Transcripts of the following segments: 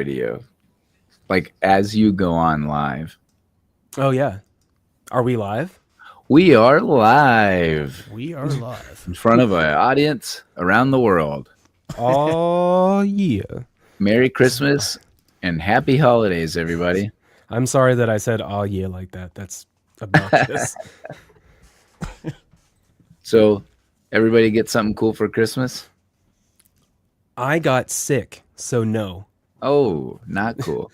video, like as you go on live. Oh yeah. Are we live? We are live We are live. in front of an audience around the world. Oh yeah. Merry Christmas and happy holidays, everybody. I'm sorry that I said oh yeah like that. That's obnoxious. So, everybody get something cool for Christmas? I got sick, so no. Oh, not cool.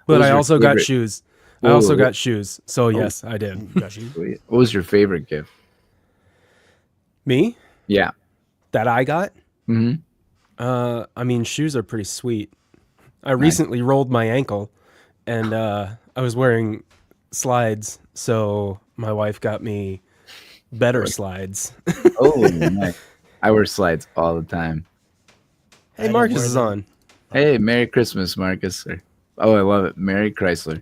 But was I your also got favorite- shoes. I Whoa, also whoa. got shoes. So yes, I did. Got you. What was your favorite gift? Me? Yeah. That I got? hmm I mean, shoes are pretty sweet. I recently rolled my ankle, and I was wearing slides, so my wife got me better slides. Oh, nice. I wear slides all the time. Hey, don't Marcus wear is them. on. Hey, Merry Christmas, Marcus. Oh, I love it. Merry Chrysler.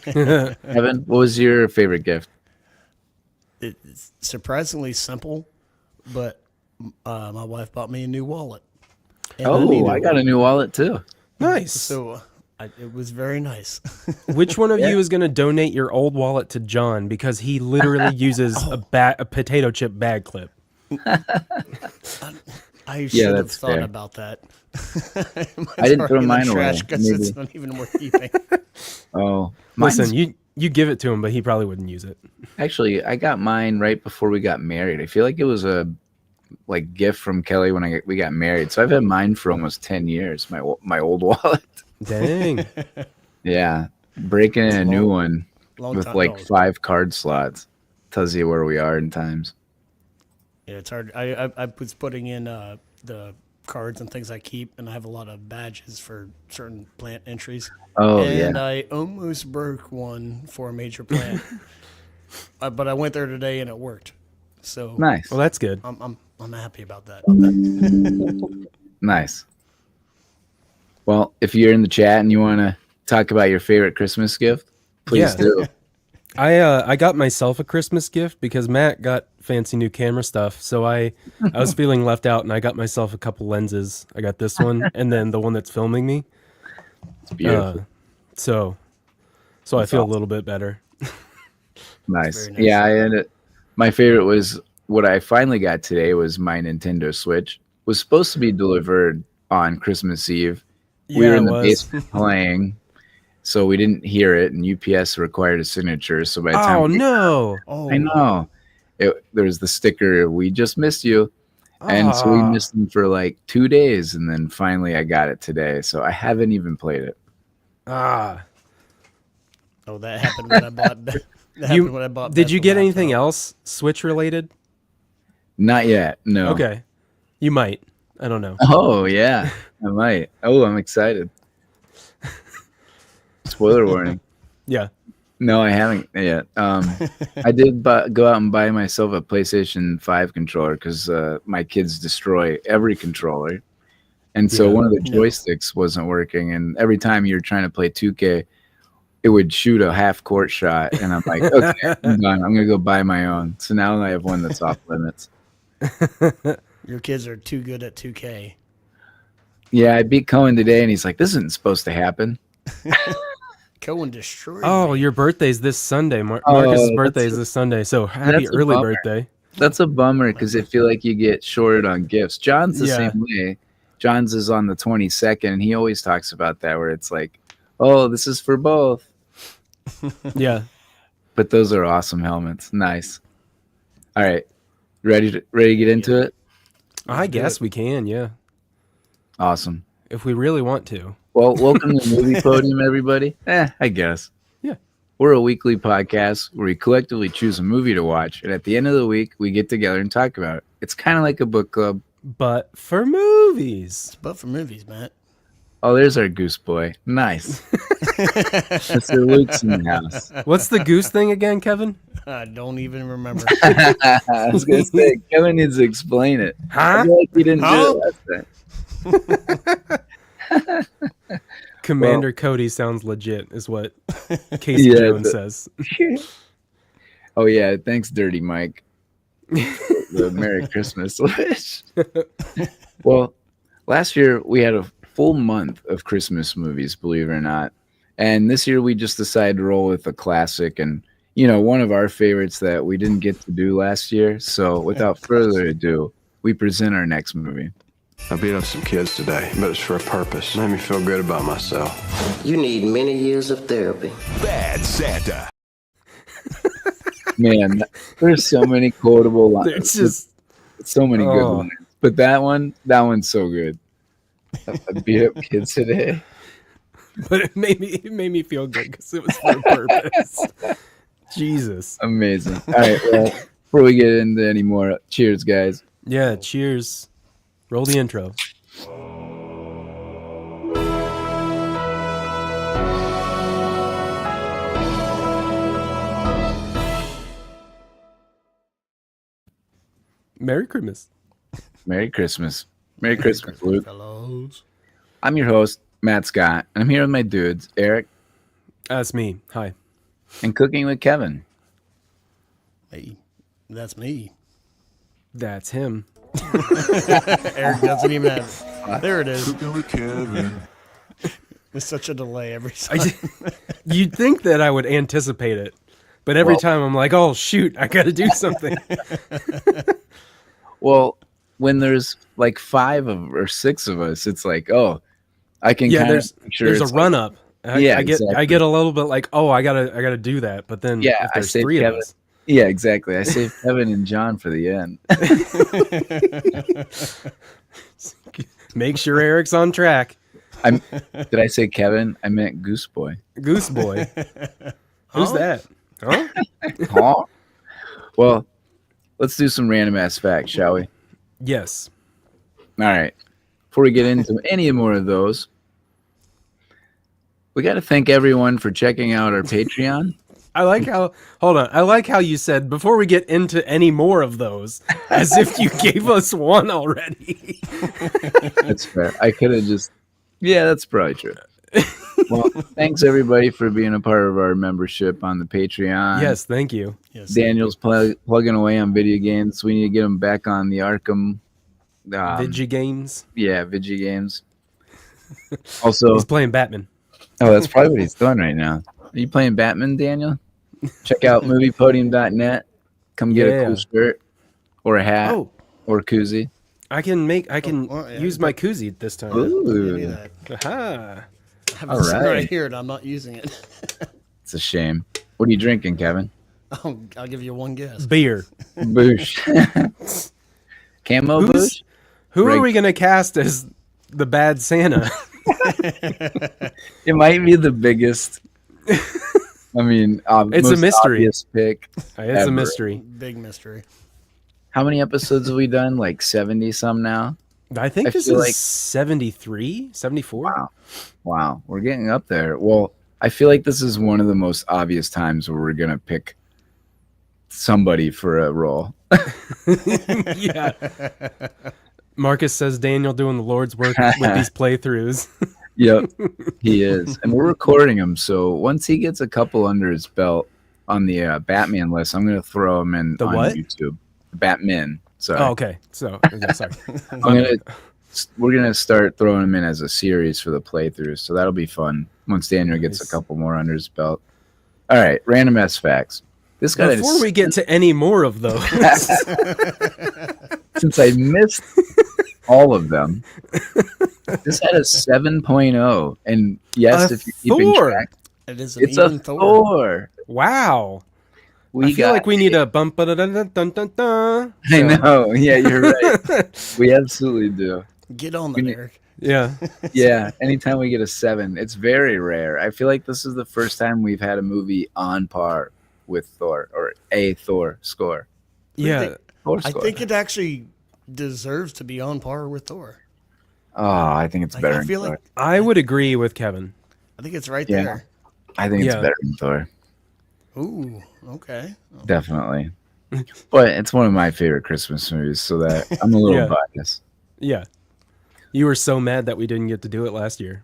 Evan, what was your favorite gift? It's surprisingly simple, but my wife bought me a new wallet. And Oh, I got a new wallet too. Nice. So it was very nice. Which one of you is going to donate your old wallet to John because he literally uses a potato chip bag clip? I should have that's thought fair. about that. I didn't throw mine away. because it's Maybe. not even worth keeping. Oh, mine's- Listen, you give it to him, but he probably wouldn't use it. actually, I got mine right before we got married. I feel like it was a gift from Kelly when we got married. So I've had mine for almost 10 years. My old wallet. Dang. Yeah, breaking in a new one Long with time. like No, 5 card slots tells you where we are in times. yeah, it's hard. I was putting in the cards and things I keep, and I have a lot of badges for certain plant entries. Oh And yeah. I almost broke one for a major plant, but I went there today and it worked. So Nice. Well, that's good. I'm happy about that. Nice. Well, if you're in the chat and you want to talk about your favorite Christmas gift, please Yeah. do. I got myself a Christmas gift because Matt got fancy new camera stuff. So I was feeling left out, and I got myself a couple lenses. I got this one, and then the one that's filming me. It's beautiful. So I feel a little bit better. Nice. very nice. Yeah, my favorite was what I finally got today was my Nintendo Switch. Was supposed to be delivered on Christmas Eve. We were Yeah, in it the was. basement playing, so we didn't hear it, and UPS required a signature. So by the time Oh no! Oh, I know, there was the sticker, "We just missed you," and so we Ah. missed them for like 2 days, and then finally I got it today. So I haven't even played it. Ah. Oh, that happened when I bought. That happened when I bought. Did Beth you a get anything laptop. else Switch related? Not yet. No. Okay, you might. I don't know. Oh yeah, I might. Oh, I'm excited. Spoiler warning. Yeah. No, I haven't yet. I did go out and buy myself a PlayStation 5 controller because my kids destroy every controller. And so Yeah. one of the joysticks wasn't working. And every time you're trying to play 2K, it would shoot a half-court shot. And I'm like, okay, I'm done. I'm going to go buy my own. So now I have one that's off limits. Your kids are too good at 2K. Yeah, I beat Cohen today, and he's like, this isn't supposed to happen. Cohen destroyed. Oh, me. your birthday's this Sunday. Oh, Marcus's birthday is that's this Sunday. So happy that's a early bummer. birthday. That's a bummer because I feel like you get shorted on gifts. John's the Yeah. same way. John's is on the 22nd, and he always talks about that where it's like, oh, this is for both. Yeah. But those are awesome helmets. Nice. All right. Ready to get into it? I guess we can, yeah. Awesome. If we really want to. Well, welcome to Movie Podium, everybody. I guess. Yeah. We're a weekly podcast where we collectively choose a movie to watch, and at the end of the week, we get together and talk about it. It's kind of like a book club. But for movies. But for movies, Matt. Oh, there's our goose boy. Nice. Mr. Luke's in the house. What's the goose thing again, Kevin? I don't even remember. I was going to say, Kevin needs to explain it. I Huh? feel like he didn't do it last time. Commander Cody sounds legit, is what Casey Yeah, Jones says. Oh, yeah. Thanks, Dirty Mike. The Merry Christmas wish. Well, last year we had full month of Christmas movies, believe it or not. And this year we just decided to roll with a classic and, one of our favorites that we didn't get to do last year. So without further ado, we present our next movie. I beat up some kids today, but it's for a purpose. Made me feel good about myself. You need many years of therapy. Bad Santa. Man, there's so many quotable lines. It's just so many good ones. But that one's so good. I beat up kids today. but it made me feel good because it was for a purpose. Jesus. Amazing. All right, well, before we get into any more, cheers, guys. Yeah, cheers. Roll the intro. Merry Christmas. Merry Christmas. Merry Christmas, Luke. Fellows. I'm your host, Matt Scott, and I'm here with my dudes, Eric, That's me. Hi. and Cooking with Kevin. Hey, that's me. That's him. Eric doesn't even have. There it is. Cooking with Kevin. There's such a delay every time. You'd think that I would anticipate it, but every time I'm like, oh, shoot, I got to do something. Well, when there's like 5 or 6 of us, it's like, oh, I can kind of sure there's a it's run up. I exactly. get a little bit like, oh, I gotta do that, but then Yeah, if I there's saved 3 Kevin. of us, Yeah, exactly. I saved Kevin and John for the end. make sure Eric's on track. Did I say Kevin? I meant Goose Boy. Goose Boy. Who's that? Huh? Huh? Well, let's do some random ass facts, shall we? Yes. All right. Before we get into any more of those, we got to thank everyone for checking out our Patreon. I like how you said before we get into any more of those, as if you gave us one already. That's fair. I could have just, yeah, that's probably true. Well, thanks everybody for being a part of our membership on the Patreon. Yes, thank you. Yes, Daniel's plugging away on video games. We need to get him back on the Arkham. Vigi games. Yeah, Vigi games. Also, He's playing Batman. oh, that's probably what he's doing right now. Are you playing Batman, Daniel? Check out moviepodium.net. Come get a cool shirt or a hat or a koozie. I can use my koozie this time. Ooh, Aha. I have All this right. right here, and I'm not using it. it's a shame. What are you drinking, Kevin? I'll give you one guess. Beer. Boosh. Camo Boosh? Who are we gonna cast as the bad Santa? It might be the biggest. I mean, It's a most mystery. obvious pick. It's ever. a mystery. Big mystery. How many episodes have we done? Like 70 some now? I think this feel is like- 73, 74. Wow. We're getting up there. Well, I feel like this is one of the most obvious times where we're going to pick somebody for a role. Yeah. Marcus says Daniel doing the Lord's work with these playthroughs. Yep, he is. And we're recording him. So once he gets a couple under his belt on the Batman list, I'm going to throw him in on what? YouTube. Batman. Sorry. Oh, okay. So, sorry. We're going to start throwing him in as a series for the playthroughs. So that'll be fun once Daniel gets a Nice. couple more under his belt. All right, random S facts. This guy Before we get to any more of those, since I missed all of them, this had a 7.0. And yes, A if you're keeping Thor. track, It is an it's a even Thor. Thor. wow. I feel like we need a bump. Dun, dun, dun, dun, dun. I know. Yeah, you're right. We absolutely do. Get on that, Eric. Yeah. Yeah, anytime we get a 7, it's very rare. I feel like this is the first time we've had a movie on par with Thor or a Thor score. Yeah. Thor I score. think it actually deserves to be on par with Thor. Oh, I think it's better I than feel Thor. like I would agree with Kevin. I think it's right Yeah. there. I think it's Yeah. better than Thor. Ooh, okay. Definitely. But it's one of my favorite Christmas movies, so that I'm a little Yeah. biased. Yeah. You were so mad that we didn't get to do it last year.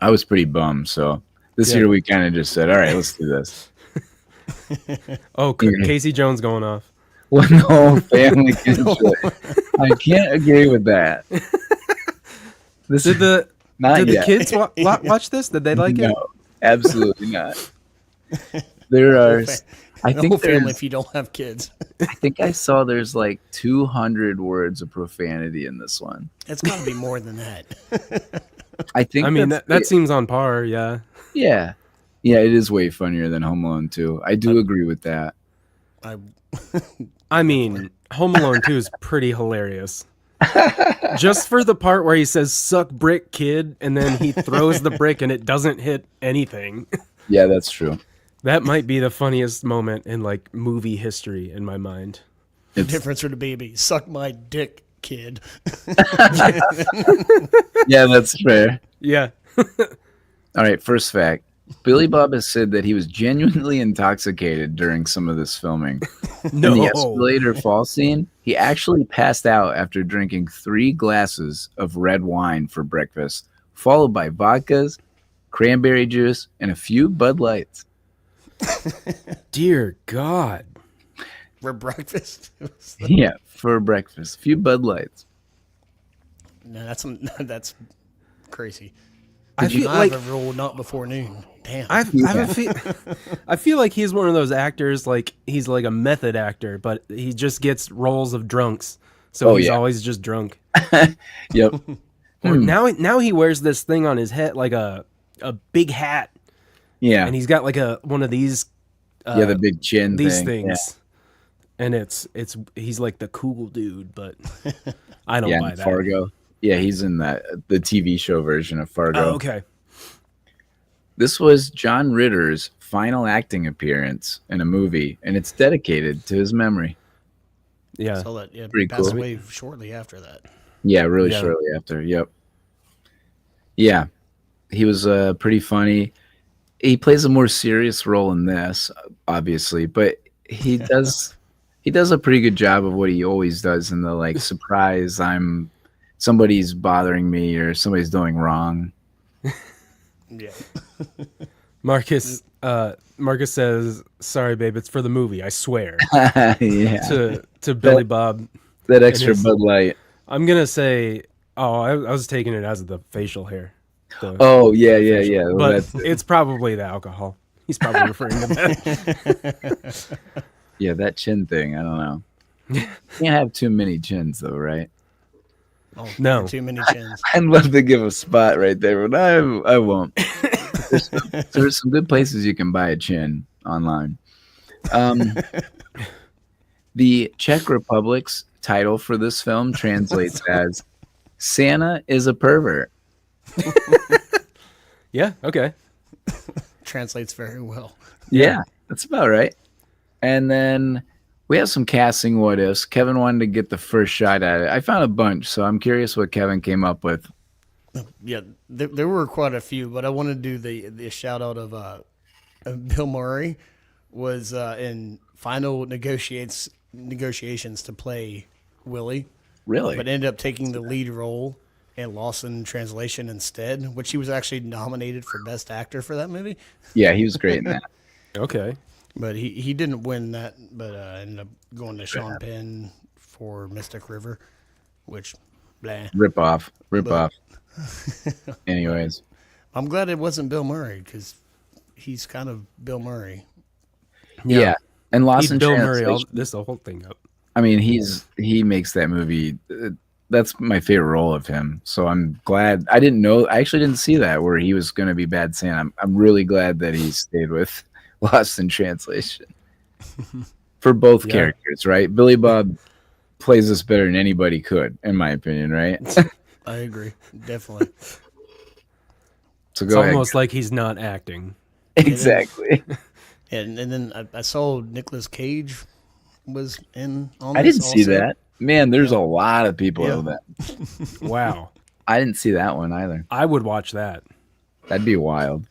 I was pretty bummed, so this Yeah. year we kind of just said, all right, let's do this. Oh, Yeah. Casey Jones going off. When the whole family can enjoy it. I can't agree with that. This Did is Not Did the yet. kids watch this? Did they like it? No, absolutely not. There are, I The think whole family there's, if you don't have kids. I think I saw there's like 200 words of profanity in this one. It's got to be more than that. I think I mean, that's that seems on par. Yeah. yeah. Yeah, it is way funnier than Home Alone 2. I do agree with that. I mean, Home Alone 2 is pretty hilarious. Just for the part where he says "suck brick, kid," and then he throws the brick and it doesn't hit anything. Yeah, that's true. That might be the funniest moment in like movie history in my mind. The difference for the baby. Suck my dick, kid. Yeah, that's fair. Yeah. All right, first fact. Billy Bob has said that he was genuinely intoxicated during some of this filming. No. In the escalator fall scene, he actually passed out after drinking 3 glasses of red wine for breakfast, followed by vodkas, cranberry juice, and a few Bud Lights. Dear God. For breakfast. Yeah, for breakfast. A few Bud Lights. No, that's crazy. I feel like have a rule not before noon. Damn. I feel like he's one of those actors, like he's like a method actor, but he just gets roles of drunks, so he's always just drunk. Yep. Or now he wears this thing on his head, like a big hat, Yeah. and he's got like one of these The big chin these thing. things, and he's like the cool dude, but I don't Yeah, buy and that. Fargo. Yeah, he's in the TV show version of Fargo. Oh, okay. This was John Ritter's final acting appearance in a movie, and it's dedicated to his memory. Yeah. So that Pretty passed cool. away shortly after that. Yeah, really Yeah. shortly after. Yep. Yeah, he was pretty funny. He plays a more serious role in this, obviously, but he does a pretty good job of what he always does in the like surprise. Somebody's bothering me or somebody's doing wrong. Yeah. Marcus says, "Sorry, babe, it's for the movie. I swear." Yeah, To Billy Bob. that extra his- Bud Light. I'm gonna say, I was taking it as the facial hair. Oh yeah. Well, But it's probably the alcohol. He's probably referring to that. yeah, that chin thing. I don't know. Can't have too many chins though, right? Oh, No. Too many chins. I'd love to give a spot right there, but I won't. There's some good places you can buy a chin online. The Czech Republic's title for this film translates as "Santa is a pervert." Yeah. Okay. Translates very well. Yeah, that's about right. And then we have some casting what ifs. Kevin wanted to get the first shot at it. I found a bunch, so I'm curious what Kevin came up with. Yeah, there were quite a few, but I want to do the shout out of Bill Murray was in final negotiations to play Willie, Really? but ended up taking the lead role and Lost in Translation instead, which he was actually nominated for Best Actor for that movie. Yeah, he was great in that. Okay. But he didn't win that, but ended up going to Sean Penn for Mystic River, which, blah. Rip off. Anyways. I'm glad it wasn't Bill Murray because he's kind of Bill Murray. Yeah. And Lost He in Bill Murray Translation. the whole thing up. I mean, he makes that movie. That's my favorite role of him. So I'm glad. I actually didn't see that where he was going to be Bad Santa. I'm really glad that he stayed with Lost in Translation for both characters, right? Billy Bob plays this better than anybody could, in my opinion, right? I agree, definitely. So It's go ahead. almost like he's not acting. Exactly. And then I saw Nicolas Cage was in on I this didn't see also. that. Man, there's a lot of people Yeah. of that. Wow. I didn't see that one either. I would watch that. That'd be wild.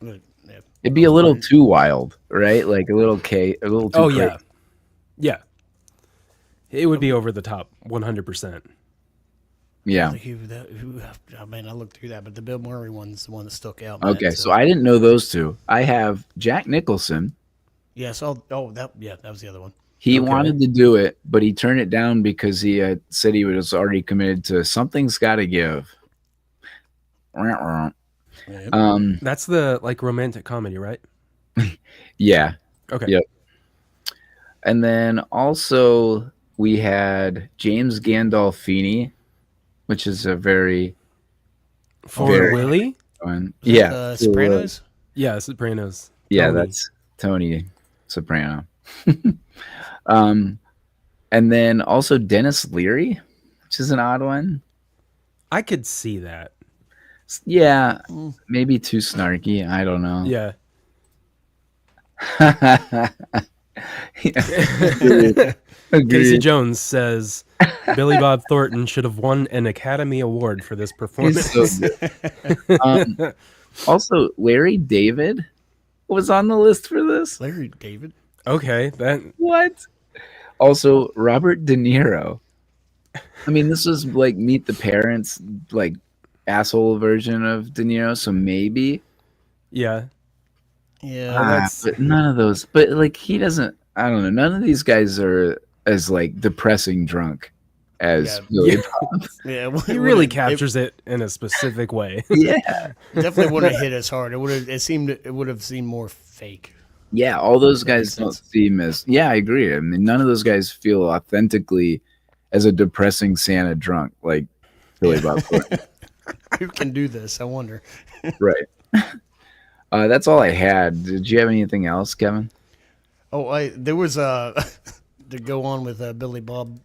But, yeah. It'd be a little too wild, right? Like a little too Oh crazy. yeah. Yeah. It would be over the top 100%. Yeah. Like I mean, I looked through that, but the Bill Murray one's the one that stuck out. Okay, man, so I didn't know those two. I have Jack Nicholson. yeah, so that was the other one. He Okay. wanted to do it, but he turned it down because he said he was already committed to Something's Gotta Give. That's the like romantic comedy, right? Yeah. Okay. Yep. And then also we had James Gandolfini, which is a very For very Willie? fun. Was Yeah. that, Sopranos? Yeah, Sopranos. Yeah, Tony. that's Tony Soprano. And then also Dennis Leary, which is an odd one. I could see that. Yeah, maybe too snarky. I don't know. Yeah. Agreed. Casey Jones says Billy Bob Thornton should have won an Academy Award for this performance. He's so good. Also, Larry David was on the list for this. Larry David? Okay, that What? Also, Robert De Niro. I mean, this was like Meet the Parents, like asshole version of De Niro. So maybe, yeah. Yeah. but none of those. But like, he doesn't. I don't know. None of these guys are as like depressing drunk as Billy Bob. Yeah, He really captures it in a specific way. Yeah, definitely wouldn't have hit as hard. It would have seemed more fake. yeah. All those guys makes don't sense. seem as. Yeah, I agree. I mean, none of those guys feel authentically as a depressing Santa drunk like Billy Bob Thornton. Who can do this? I wonder. Right. That's all I had. Did you have anything else, Kevin? Oh, there was to go on with Billy Bob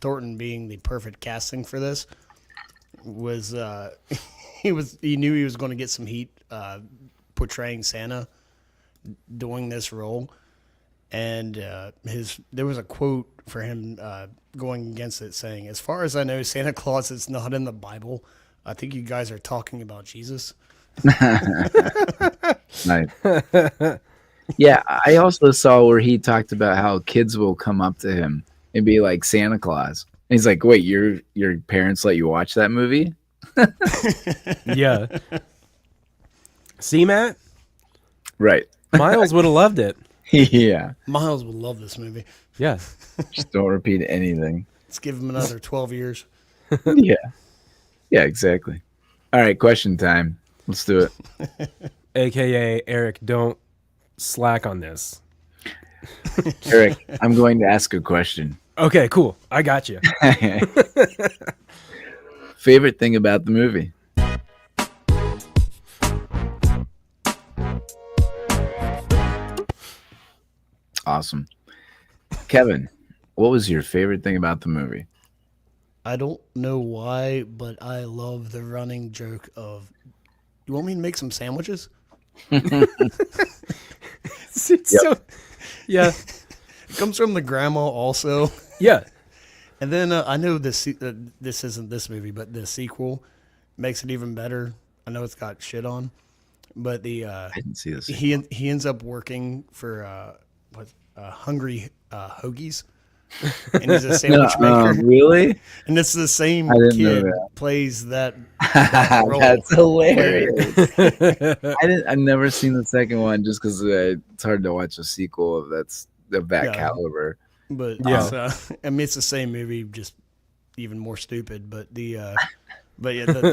Thornton being the perfect casting for this was he knew he was going to get some heat portraying Santa doing this role, and there was a quote for him going against it saying, "As far as I know, Santa Claus is not in the Bible. I think you guys are talking about Jesus." Nice. Yeah, I also saw where he talked about how kids will come up to him and be like Santa Claus. And he's like, "Wait, your parents let you watch that movie?" Yeah. See, Matt? Right. Miles would have loved it. Yeah. Miles would love this movie. Yeah. Just don't repeat anything. Let's give him another 12 years. Yeah. Yeah, exactly. All right, question time. Let's do it. AKA Eric, don't slack on this. Eric, I'm going to ask a question. Okay, cool. I got you. Favorite thing about the movie? Awesome. Kevin, what was your favorite thing about the movie? I don't know why, but I love the running joke of, "You want me to make some sandwiches?" So, yeah. It comes from the grandma also. Yeah. And then I know this isn't this movie, but the sequel makes it even better. I know it's got shit on, but I didn't see this. he ends up working for Hungry Hoagies, and he's a sandwich maker. Really? And it's the same I didn't know kid that. plays that role. That's hilarious. I've never seen the second one just because it's hard to watch a sequel of that Yeah. caliber. But Yeah. I mean, it's the same movie, just even more stupid. But the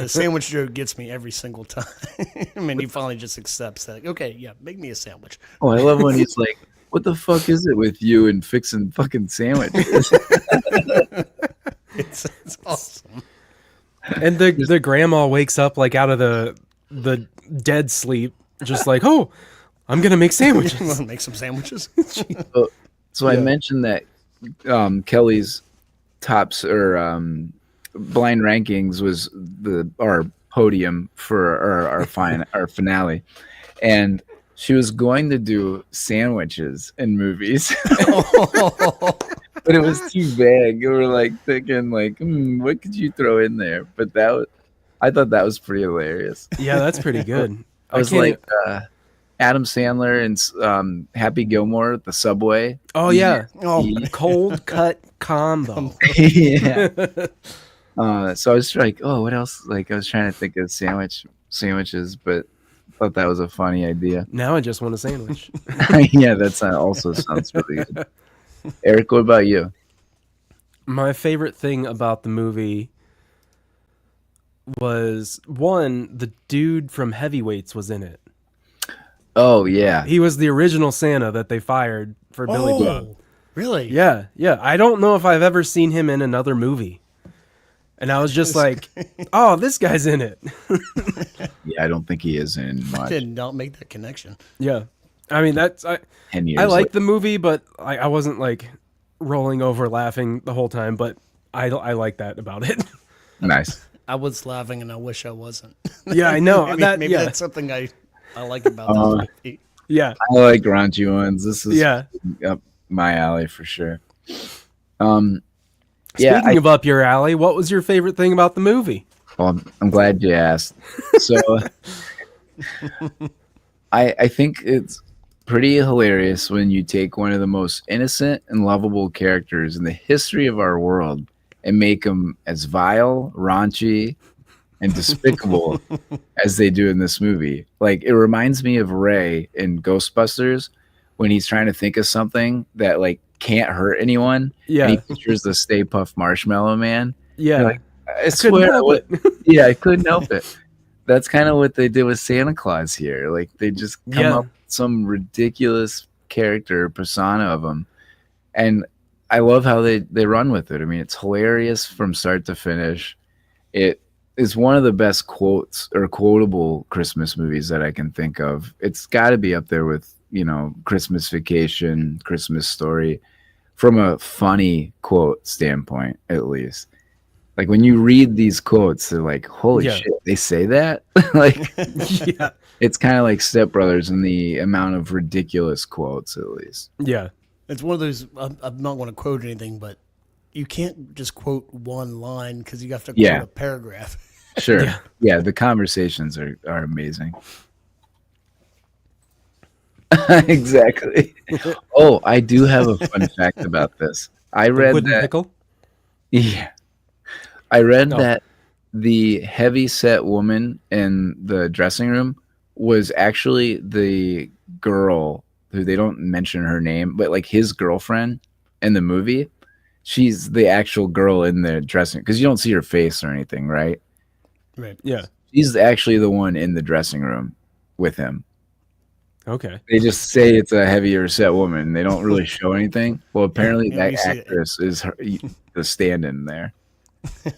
sandwich joke gets me every single time. I mean, he finally just accepts that. Like, okay, yeah, make me a sandwich. Oh, I love when he's like, "What the fuck is it with you and fixing fucking sandwiches?" It's awesome. And the grandma wakes up like out of the dead sleep, just like, "Oh, I'm gonna make sandwiches." Make some sandwiches. So I mentioned that Kelly's tops or blind rankings was our podium for our finale, and she was going to do sandwiches in movies, but it was too vague. We were like thinking like, what could you throw in there? But I thought that was pretty hilarious. Yeah, that's pretty good. I was like Adam Sandler and Happy Gilmore, the subway. oh yeah, Oh, cold cut combo. Yeah. So I was like, oh, what else? Like I was trying to think of sandwiches, but I thought that was a funny idea. Now I just want a sandwich. Yeah, that also sounds really good. Eric, what about you? My favorite thing about the movie was one, the dude from Heavyweights was in it. Oh yeah. He was the original Santa that they fired for Billy Bob. Oh, really? Yeah, yeah. I don't know if I've ever seen him in another movie. And I was just like, oh, this guy's in it. Yeah, I don't think he is in I much. did not make that connection. Yeah. I mean, 10 years I like later. the movie, but I wasn't like rolling over laughing the whole time, but I like that about it. Nice. I was laughing, and I wish I wasn't. Yeah, I know. maybe yeah. that's something I like about this movie. Yeah. I like raunchy ones. This is Yeah. up my alley for sure. Speaking of up your alley, what was your favorite thing about the movie? Well, I'm glad you asked. So, I think it's pretty hilarious when you take one of the most innocent and lovable characters in the history of our world and make them as vile, raunchy, and despicable as they do in this movie. Like, it reminds me of Ray in Ghostbusters when he's trying to think of something that like can't hurt anyone. Yeah. And he pictures the Stay Puft Marshmallow Man. Yeah. You're like, I couldn't swear, help it. yeah, I couldn't help it. That's kind of what they did with Santa Claus here. Like they just come Yeah. up with some ridiculous character persona of him, and I love how they run with it. I mean, it's hilarious from start to finish. It is one of the best quotes or quotable Christmas movies that I can think of. It's got to be up there with, you know, Christmas Vacation, Christmas Story, from a funny quote standpoint, at least. Like when you read these quotes, they're like, holy Yeah. shit, they say that? Like, Yeah. it's kind of like Step Brothers in the amount of ridiculous quotes, at least. Yeah. It's one of those. I'm not going to quote anything, but you can't just quote one line because you have to quote Yeah. a paragraph. Sure. Yeah. Yeah, the conversations are amazing. Exactly. Oh, I do have a fun fact about this. I read Wooden that. pickle? Yeah. I read No. that the heavy set woman in the dressing room was actually the girl who they don't mention her name, but like his girlfriend in the movie. She's the actual girl in the dressing because you don't see her face or anything, right? Right. Yeah. She's actually the one in the dressing room with him. Okay. They just say it's a heavier set woman. They don't really show anything. Well, apparently Yeah, that we see it. actress is the stand-in there.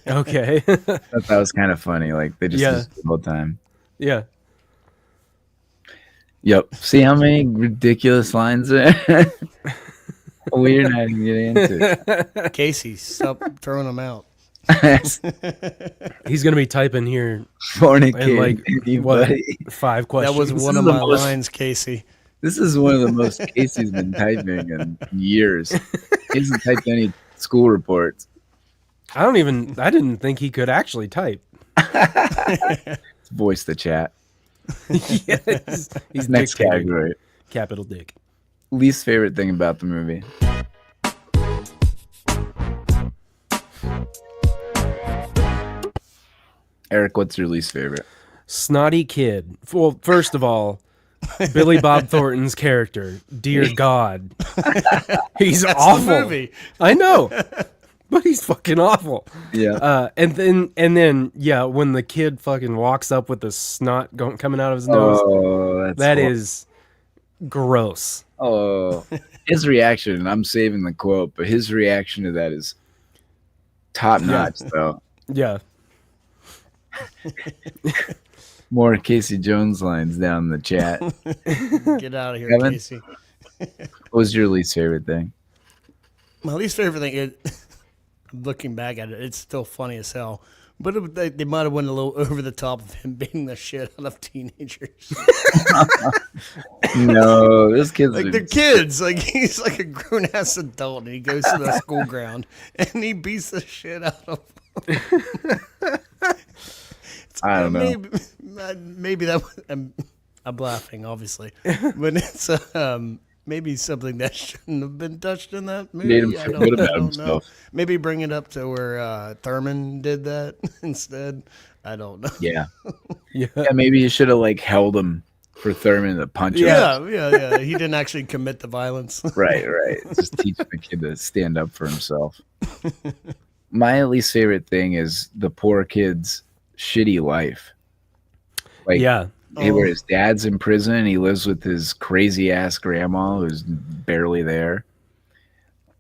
Okay. I thought that was kind of funny. Like they just Yeah. use it the whole time. Yeah. Yep. See how many ridiculous lines there? We're not even getting into Casey, stop throwing them out. it. He's going to be typing here in Fornicating like, anybody. what, 5 That questions. was one is of the my most- lines, Casey. This is one of the most Casey's been typing in years. He hasn't typed any school reports. I didn't think he could actually type. Voice the chat. Yeah, he's Next dictating. category. Capital dick. Least favorite thing about the movie. Eric, what's your least favorite? Snotty kid. Well, first of all, Billy Bob Thornton's character. Dear God. He's That's awful. the movie. I know. But he's fucking awful. Yeah. And then, yeah, when the kid fucking walks up with the snot coming out of his nose, Oh, that's that horrible. is gross. Oh, his reaction. I'm saving the quote, but his reaction to that is top notch, though. Yeah. More Casey Jones lines down in the chat. What Get out of here, Kevin? Casey. was your least favorite thing? My least favorite thing, looking back at it, it's still funny as hell. But they might have went a little over the top of him beating the shit out of teenagers. No, this kid's Like they're kids. Like he's like a grown ass adult, and he goes to the school ground and he beats the shit out of them. I don't know. Maybe that. I'm laughing, obviously, but it's maybe something that shouldn't have been touched in that movie. Made him I feel don't- good I about don't himself. know. Maybe bring it up to where Thurman did that instead. I don't know. Yeah. Yeah. Yeah, maybe you should have like held him for Thurman to punch him. Yeah. He didn't actually commit the violence. Right. Just teach the kid to stand up for himself. My least favorite thing is the poor kids shitty life. Like, Yeah. where his dad's in prison and he lives with his crazy ass grandma who's barely there.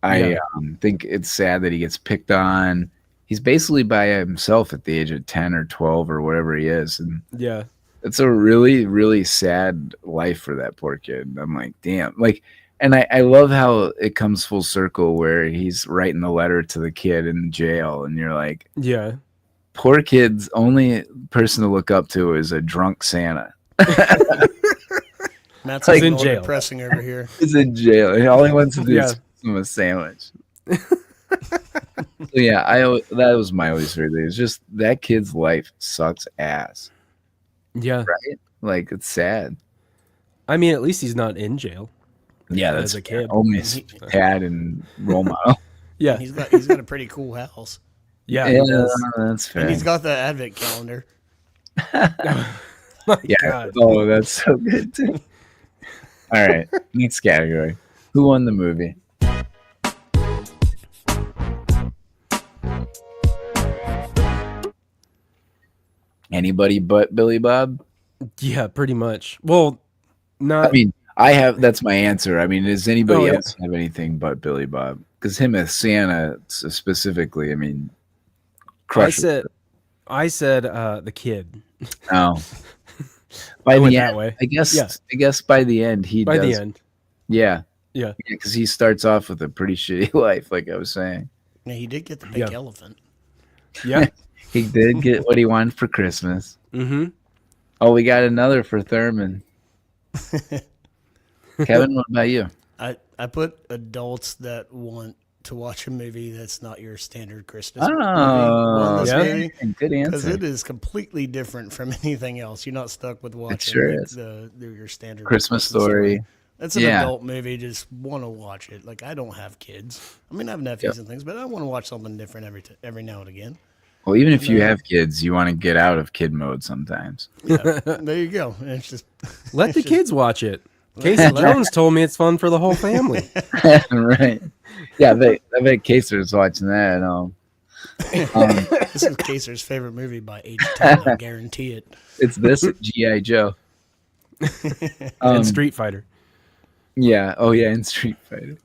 I Yeah. think it's sad that he gets picked on. He's basically by himself at the age of 10 or 12 or whatever he is. And Yeah. it's a really, really sad life for that poor kid. I'm like, damn. Like, and I love how it comes full circle where he's writing the letter to the kid in jail. And you're like, Yeah. poor kid's only person to look up to is a drunk Santa. Matt's He's like in jail. depressing over here. He's in jail. And all he wants to do Yeah. is give him a sandwich. So yeah, that was my least favorite thing. It's just that kid's life sucks ass. Yeah. Right? Like, it's sad. I mean, at least he's not in jail. Yeah, As that's a kid. only his dad and role model. Yeah. He's got a pretty cool house. Yeah. He does. That's fair. And he's got the advent calendar. My Yeah. God. Oh, that's so good too. All right, next category. Who won the movie? Anybody but Billy Bob? Yeah, pretty much. Well, not. I mean, I have. That's my answer. I mean, does anybody Oh, yeah. else have anything but Billy Bob? Because him as Santa specifically, I mean, crushes. I said the kid. Oh, by I went the that end, way. I guess. Yeah. I guess by the end he By does. the end. Yeah, Yeah. because he starts off with a pretty shitty life, like I was saying. Yeah, he did get the pink Yeah. elephant. Yeah. He did get what he wanted for Christmas. Mm-hmm. Oh, we got another for Thurman. Kevin, what about you? I put adults that want to watch a movie that's not your standard Christmas movie. Oh, yeah. Movie. Good Because answer. it is completely different from anything else. You're not stuck with watching sure like, is. your standard Christmas Story. It's an Yeah. adult movie. Just want to watch it. Like I don't have kids. I mean, I have nephews and things, but I want to watch something different every now and again. Well, even if you have kids, you want to get out of kid mode sometimes. Yeah, there you go. And it's just Let the kids watch it. Casey Jones told me it's fun for the whole family. Right. Yeah, I bet Kaser's watching that at home. this is Kaser's favorite movie by age 10. I guarantee it. It's this G.I. Joe. And Street Fighter. Yeah. Oh, yeah, in Street Fighter.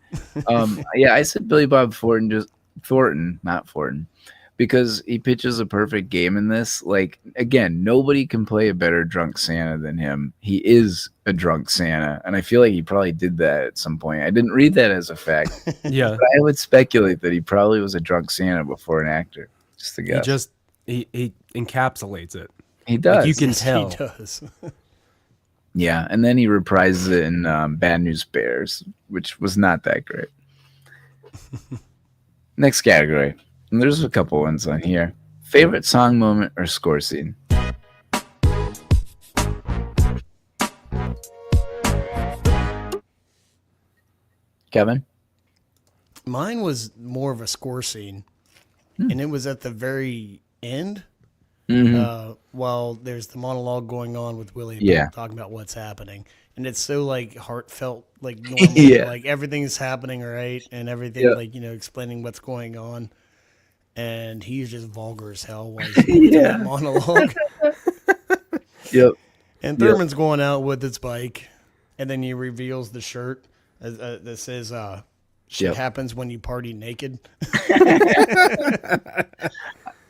Yeah, I said Billy Bob Thornton, not Thornton, because he pitches a perfect game in this. Like, again, nobody can play a better drunk Santa than him. He is a drunk Santa, and I feel like he probably did that at some point. I didn't read that as a fact, Yeah. but I would speculate that he probably was a drunk Santa before an actor. Just to guess. He encapsulates it. He does. Like you can tell. He does. Yeah, and then he reprises it in Bad News Bears, which was not that great. Next category. And there's a couple ones on here. Favorite song moment or score scene? Kevin? Mine was more of a score scene, and it was at the very end. While there's the monologue going on with Willie Yeah. talking about what's happening, and it's so like heartfelt, like normal, Yeah. like everything's happening right, and everything Yeah. like explaining what's going on, and he's just vulgar as hell while he's doing Yeah. that monologue. Yep. And Thurman's going out with his bike, and then he reveals the shirt that says "Shit Yep. happens when you party naked."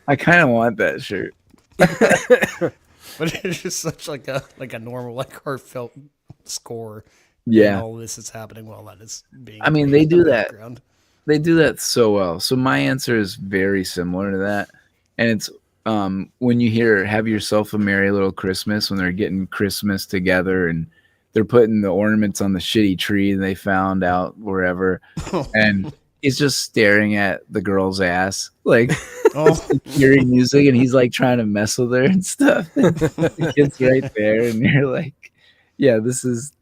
I kind of want that shirt. But it's just such like a normal, like heartfelt score. Yeah. And all this is happening while that is being. I mean, played they in the do that. background. They do that so well. So my answer is very similar to that. And it's when you hear "Have Yourself a Merry Little Christmas," when they're getting Christmas together and they're putting the ornaments on the shitty tree they found out wherever. And he's just staring at the girl's ass, like hearing music, and he's like trying to mess with her and stuff. The kid's right there, and you're like, yeah, this is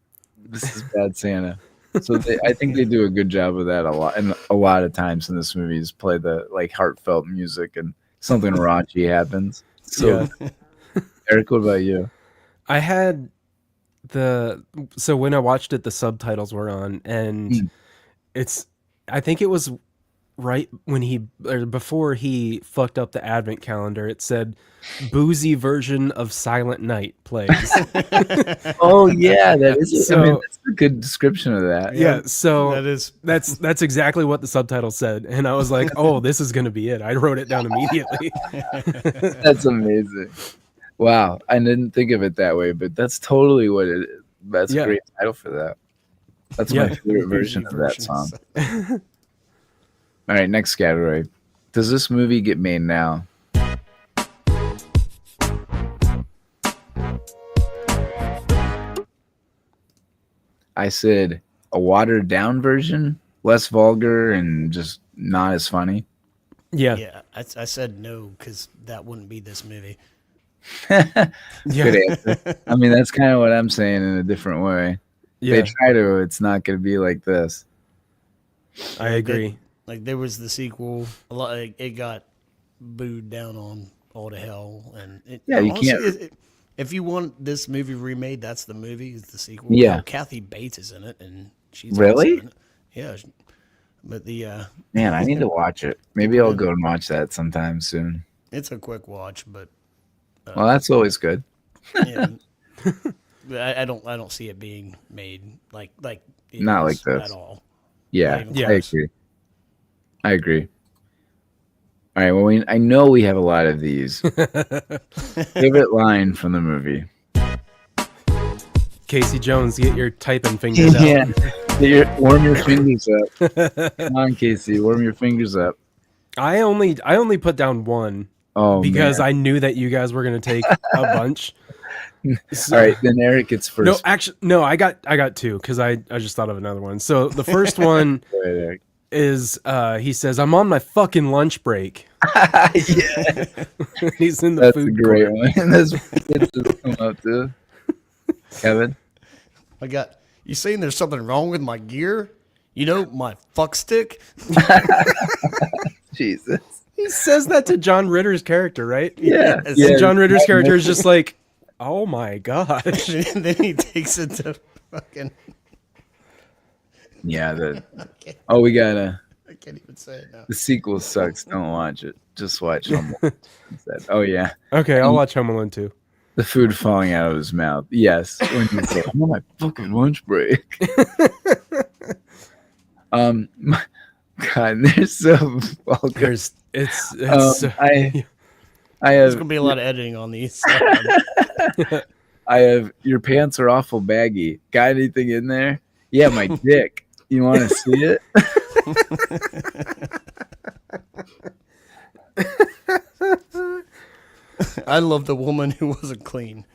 Bad Santa. So I think they do a good job of that a lot, and a lot of times in this movie is play the like heartfelt music and something raunchy happens. So, Eric, what about you? I had so when I watched it, the subtitles were on, and I think it was right when before he fucked up the advent calendar, it said boozy version of Silent Night plays. Oh yeah, that is. I mean, So that's a good description of that. yeah, so that is that's exactly what the subtitle said, and I was like, oh, this is gonna be it. I wrote it down immediately. That's amazing. Wow, I didn't think of it that way, but that's totally what it is. That's a Yeah. great title for that. That's Yeah. my favorite version of that song. All right, next category. Does this movie get made now? I said a watered down version, less vulgar and just not as funny. Yeah, Yeah, I said no because that wouldn't be this movie. yeah, Good answer. I mean, that's kind of what I'm saying in a different way. yeah. They try to, it's not going to be like this. I agree. Like there was the sequel, a lot. It got booed down on all to hell, and Yeah, you honestly, can't- if you want this movie remade, that's the movie. Is the sequel? Yeah. Hell, Kathy Bates is in it, and she's Really? awesome in it. Yeah, but Man, I need to watch it. Maybe I'll go and watch that sometime soon. it's a quick watch, but Well, that's always good. yeah, but I don't see it being made like it Not is like this. at all. Yeah, Not even Yeah. I agree. I agree. All right, well, I know we have a lot of these. Favorite line from the movie? Casey Jones, get your typing fingers out. Yeah, warm your fingers up. Come on, Casey, warm your fingers up. I only put down one Oh, because man. I knew that you guys were gonna take a bunch. So- All right, then Eric gets first. No, actually, no. I got two because I just thought of another one. So the first one Go ahead, Eric. is he says, "I'm on my fucking lunch break." Yeah, He's in the that's a food great court. one. That's good to come up to. Kevin? I got you saying there's something wrong with my gear. You know my fuck stick. Jesus. He says that to John Ritter's character, right? Yeah. Yes. yeah. And John Ritter's character is just like, "Oh my gosh." And then he takes it to fucking. Yeah, oh, we gotta. I can't even say it now. The sequel sucks. Don't watch it. Just watch Home Alone instead. Oh yeah, Okay, I'll watch Home Alone 2. the food falling out of his mouth. Yes, when you say, "I'm on my fucking lunch break." God, they're so vulgar. There's it's so- I There's have gonna be a lot of editing on these. I have your pants are awful baggy. Got anything in there? Yeah, my dick. You want to see it? I love the woman who wasn't clean,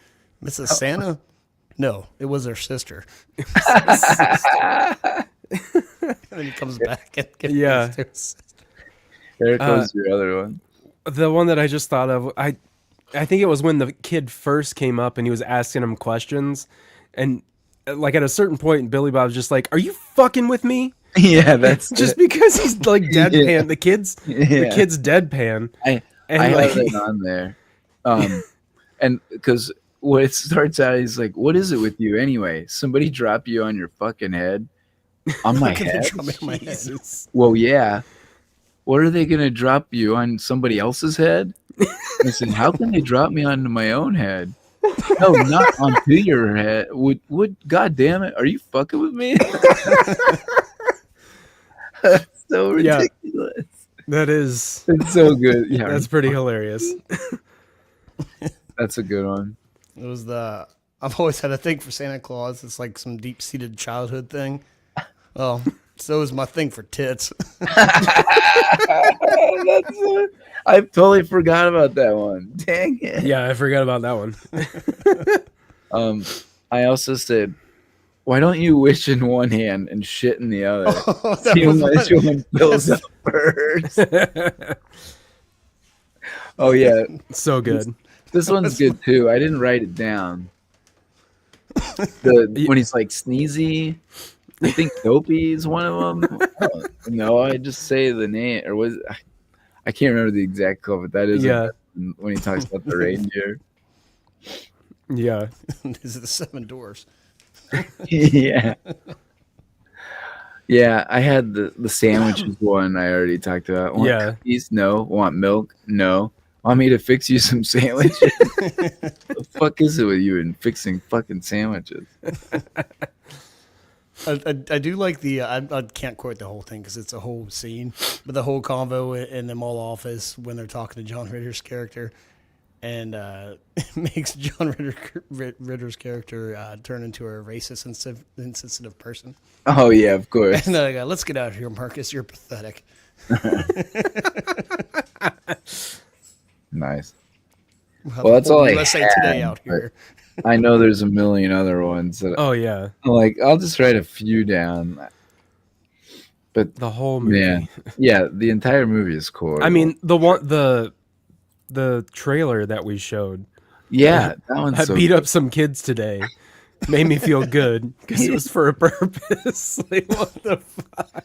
Mrs. Santa. No, it was her sister. And then he comes back and gets Yeah. to his sister. There goes your other one. the one that I just thought of. I think it was when the kid first came up and he was asking him questions, and like at a certain point, Billy Bob's just like, "Are you fucking with me?" Yeah, that's Just because he's like deadpan. Yeah. The kid's Yeah. deadpan. I And have like, it on there. And because when it starts out, he's like, "What is it with you anyway? Somebody drop you on your fucking head? On my Can they head? drop me on my head? Jesus. Well, yeah. What are they gonna drop you on somebody else's head?" I said, "How can they drop me onto my own head? No, not onto your head. Would God damn it? Are you fucking with me?" That's so Yeah. ridiculous. That is. It's so good. Yeah, That's pretty hilarious. that's a good one. It was the. I've always had a thing for Santa Claus. It's like some deep-seated childhood thing. Well, so is my thing for tits. I totally forgot about that one. Dang it. Yeah, I forgot about that one. I also said, "Why don't you wish in one hand and shit in the other? That See was which funny. one fills up first." Oh yeah, So good. this one's good too. I didn't write it down. When he's like sneezy, I think Dopey is one of them. No, I just say the name, or was I can't remember the exact quote, but that is Yeah. when he talks about the reindeer. Yeah. These are the 7 doors. Yeah. Yeah, I had the sandwiches one I already talked about. Want Yeah. cookies? No. Want milk? No. Want me to fix you some sandwiches? The fuck is it with you and fixing fucking sandwiches? I do like the I can't quote the whole thing because it's a whole scene, but the whole convo in the mall office when they're talking to John Ritter's character, and it makes John Ritter's character turn into a racist insensitive person. Oh yeah, of course. And I go, let's get out of here, Marcus. You're pathetic. Nice. Well, that's all I USA had, Today out but here. I know there's a million other ones that Oh yeah, I'm like, I'll just write a few down. But the whole movie. man, yeah, the entire movie is cool. I mean, the trailer that we showed. yeah, that one's I so beat up some kids today. Made me feel good because it was for a purpose. Like, what the fuck?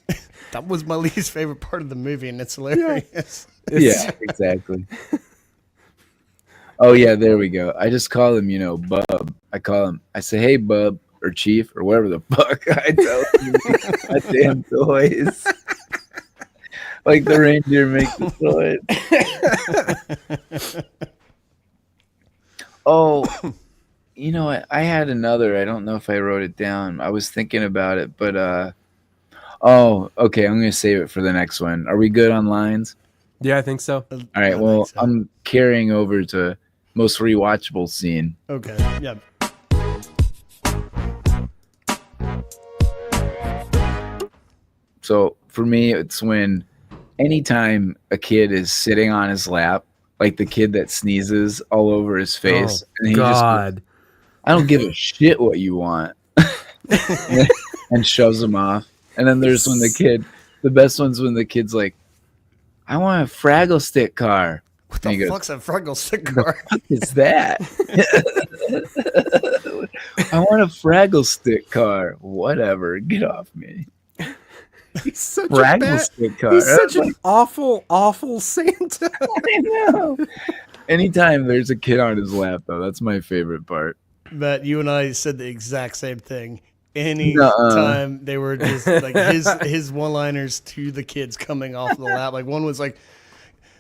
That was my least favorite part of the movie, and it's hilarious. yeah, exactly. Oh yeah, there we go. I just call him, Bub. I say, hey, Bub, or Chief, or whatever the fuck I tell him. My damn toys. Like the reindeer makes the toys. Oh, I had another. I don't know if I wrote it down. I was thinking about it, but oh, okay. I'm gonna save it for the next one. Are we good on lines? Yeah, I think so. All right. Well, so. I'm carrying over to most rewatchable scene. Okay, yeah. So for me, it's when anytime a kid is sitting on his lap, like the kid that sneezes all over his face, and he God. I don't give a shit what you want, and shoves him off. And then there's when the best one's when the kid's like, I want a Fraggle Stick car. What the fuck's a Fraggle Stick car? What is that? I want a Fraggle Stick car. Whatever. Get off me. He's such Fraggle Stick car. He's such an awful, awful Santa. I know. Anytime there's a kid on his lap, though, that's my favorite part. But you and I said the exact same thing. Anytime they were just like his one-liners to the kids coming off the lap. Like one was like,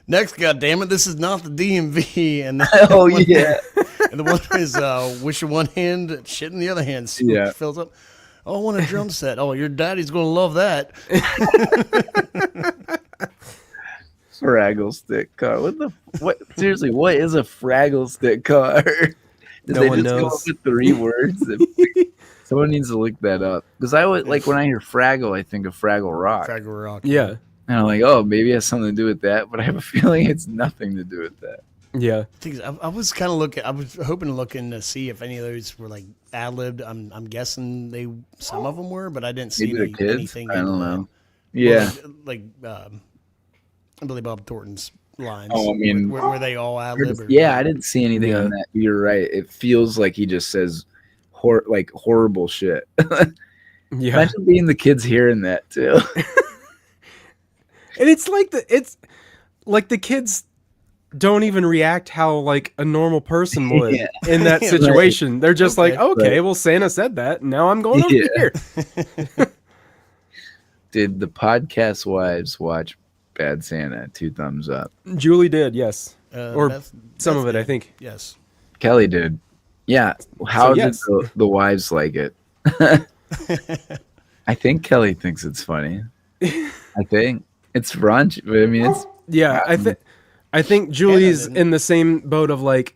"Next, goddammit, this is not the DMV," and Oh yeah. and the one is wish in one hand, shit in the other hand. Yeah. Fills up. Oh, I want a drum set. Oh, your daddy's gonna love that. Fraggle Stick car. What? Seriously, what is a Fraggle Stick car? Did No they one just come up knows. with 3 words? Someone needs to look that up. Because I would like when I hear Fraggle, I think of Fraggle Rock. Fraggle Rock. Yeah. And I'm like, oh, maybe it has something to do with that, but I have a feeling it's nothing to do with that. Yeah. I was kind of looking. I was hoping to look in to see if any of those were like ad libbed. I'm guessing some of them were, but I didn't see Maybe the kids? anything. I don't know. Well, Yeah. like Billy Bob Thornton's lines. Oh, I mean, were they all ad lib? Yeah, I didn't see anything Yeah. on that. You're right. It feels like he just says horrible shit. Yeah. Imagine being the kids hearing that too. And it's like the kids don't even react how like a normal person would Yeah. in that Right. situation. They're just Okay. like, okay, Right. well, Santa said that. Now I'm going over Yeah. here. Did the podcast wives watch Bad Santa? 2 thumbs up. Julie did, yes. Or Beth some of it, I did. think. Yes. Kelly did. Yeah. How yes. did the wives like it? I think Kelly thinks it's funny. I think it's raunchy, but I mean it's Yeah, I think Julie's didn't. in the same boat of like,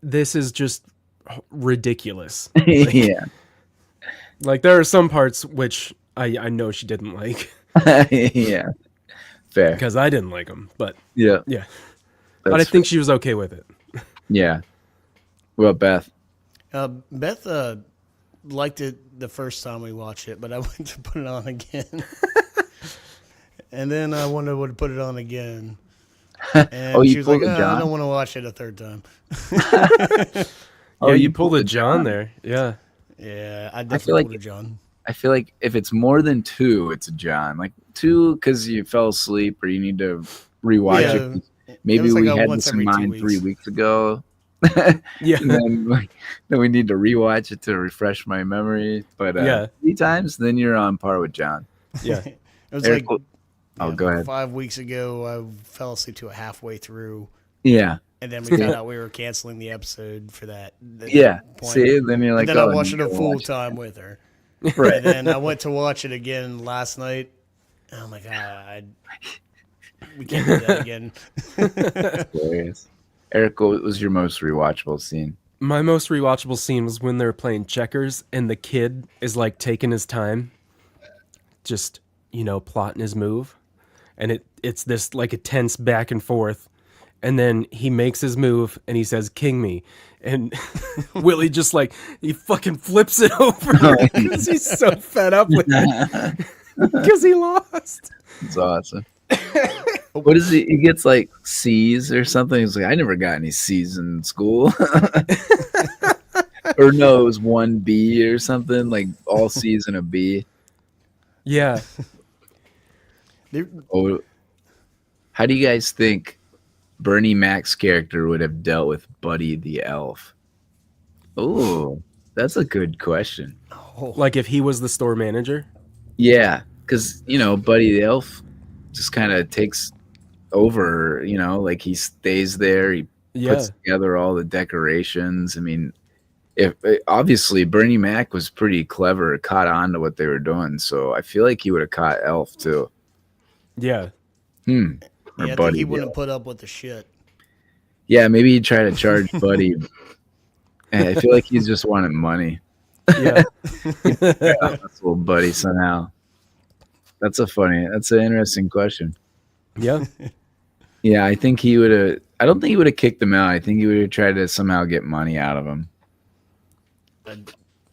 this is just ridiculous. yeah. Like there are some parts which I know she didn't like Yeah. Fair. because I didn't like them, but Yeah. yeah. But I That's think she was okay with it. yeah. Well, Beth. Beth liked it the first time we watched it, but I went to put it on again. And then I wanted to put it on again. And Oh, you she was like, pulled a I John? don't want to watch it a third time. Oh, Yeah, you you pulled a pulled a John John? there. Yeah. Yeah, I feel definitely like pulled a John. I feel like if it's more than 2, it's a John. Like 2 because you fell asleep or you need to rewatch Yeah. it. Maybe was like we a had once this in every 2 mind weeks. 3 weeks ago. Yeah. And then we need to rewatch it to refresh my memory. But Yeah. 3 times, then you're on par with John. Yeah. It was Eric, like go ahead. 5 weeks ago. I fell asleep to it halfway through, Yeah, and then we found out we were canceling the episode for that. yeah. point. See, then you're like, And then I oh, watched it you a gotta full watch it. time with her. Right. And then I went to watch it again last night. And I'm like, we can't do that again. Hilarious. Eric, what was your most rewatchable scene? My most rewatchable scene was when they're playing checkers and the kid is like taking his time, just, plotting his move. And it's this like a tense back and forth. And then he makes his move and he says, "King me." And Willie just like, he fucking flips it over because he's so fed up with it because he lost. It's awesome. What is he? He gets like C's or something. He's like, I never got any C's in school. Or no, it was 1B or something, like all C's and a B. Yeah. Oh, how do you guys think Bernie Mac's character would have dealt with Buddy the Elf? Oh, that's a good question. Like if he was the store manager. Yeah, because Buddy the Elf just kind of takes over. Like he stays there. He puts together all the decorations. I mean, if obviously Bernie Mac was pretty clever, caught on to what they were doing. So I feel like he would have caught Elf too. Yeah. Or I think Buddy he the wouldn't Elf. put up with the shit. Yeah, maybe he'd try to charge Buddy. I feel like he's just wanted money. Yeah. That's little Buddy somehow. That's an interesting question. Yeah. Yeah, I think he would have. I don't think he would have kicked him out. I think he would have tried to somehow get money out of him.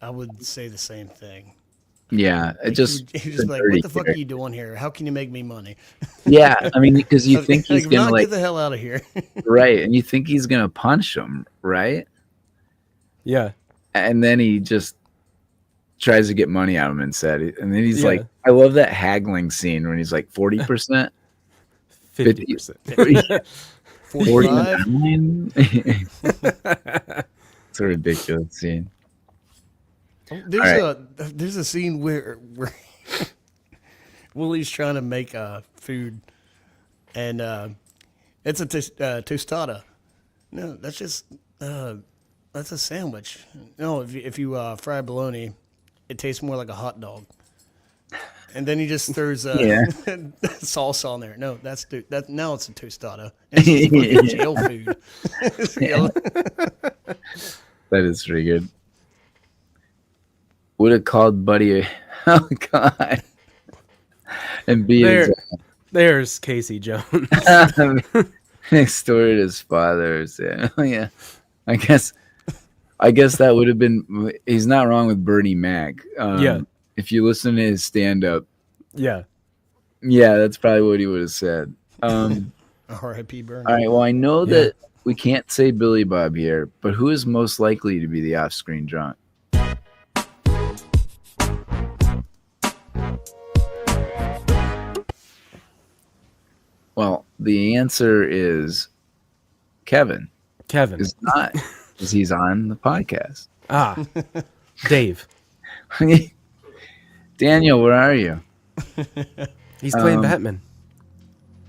I would say the same thing. Yeah, it just. He was like, "What the fuck are you doing here? How can you make me money?" Yeah, I mean, because you think he's Like, gonna get the hell out of here. right, and you think he's gonna punch him, right? Yeah. And then he just tries to get money out of him instead. And then he's Yeah. like, I love that haggling scene when he's like 40%, 50%. 45. 49. It's a ridiculous scene. There's a scene where Willie's trying to make food, and it's a tostada. No, that's just that's a sandwich. No, if you fry bologna, it tastes more like a hot dog. And then he just throws salsa on there. No, now it's a tostada. It's just fucking jail food. That is pretty good. Would have called Buddy. Oh God. And beat There's Casey Jones. next door to his father. Oh yeah. I guess that would have been. He's not wrong with Bernie Mac. Yeah. If you listen to his stand-up, Yeah. yeah, that's probably what he would have said. R.I.P. Bernie. All right. Well, I know that we can't say Billy Bob here, but who is most likely to be the off-screen drunk? Well, the answer is Kevin. Kevin. Is not, because he's on the podcast. Dave. Daniel, where are you? He's playing Batman.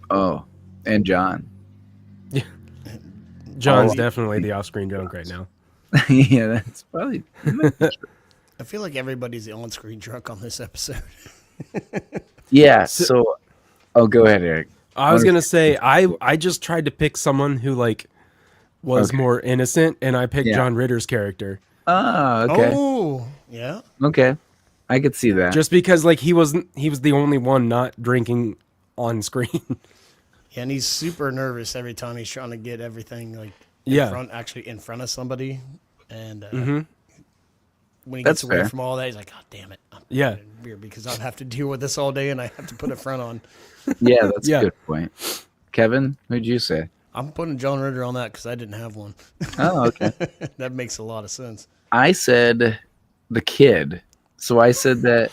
Oh, and John. John's definitely the off-screen drunk right now. Yeah, that's probably. I feel like everybody's the on-screen drunk on this episode. Yeah. So, go ahead, Eric. I was gonna say I just tried to pick someone who was more innocent, and I picked John Ritter's character. Oh, okay. Oh, yeah. Okay, I could see that. Just because he was the only one not drinking on screen. Yeah, and he's super nervous every time he's trying to get everything in front of somebody. And when he gets away fair. from all that, he's like, "God damn it!" I'm weird because I'd have to deal with this all day, and I have to put a front on. Yeah, that's a good point. Kevin, who'd you say? I'm putting John Ritter on that because I didn't have one. Oh, okay. That makes a lot of sense. I said the kid. So I said that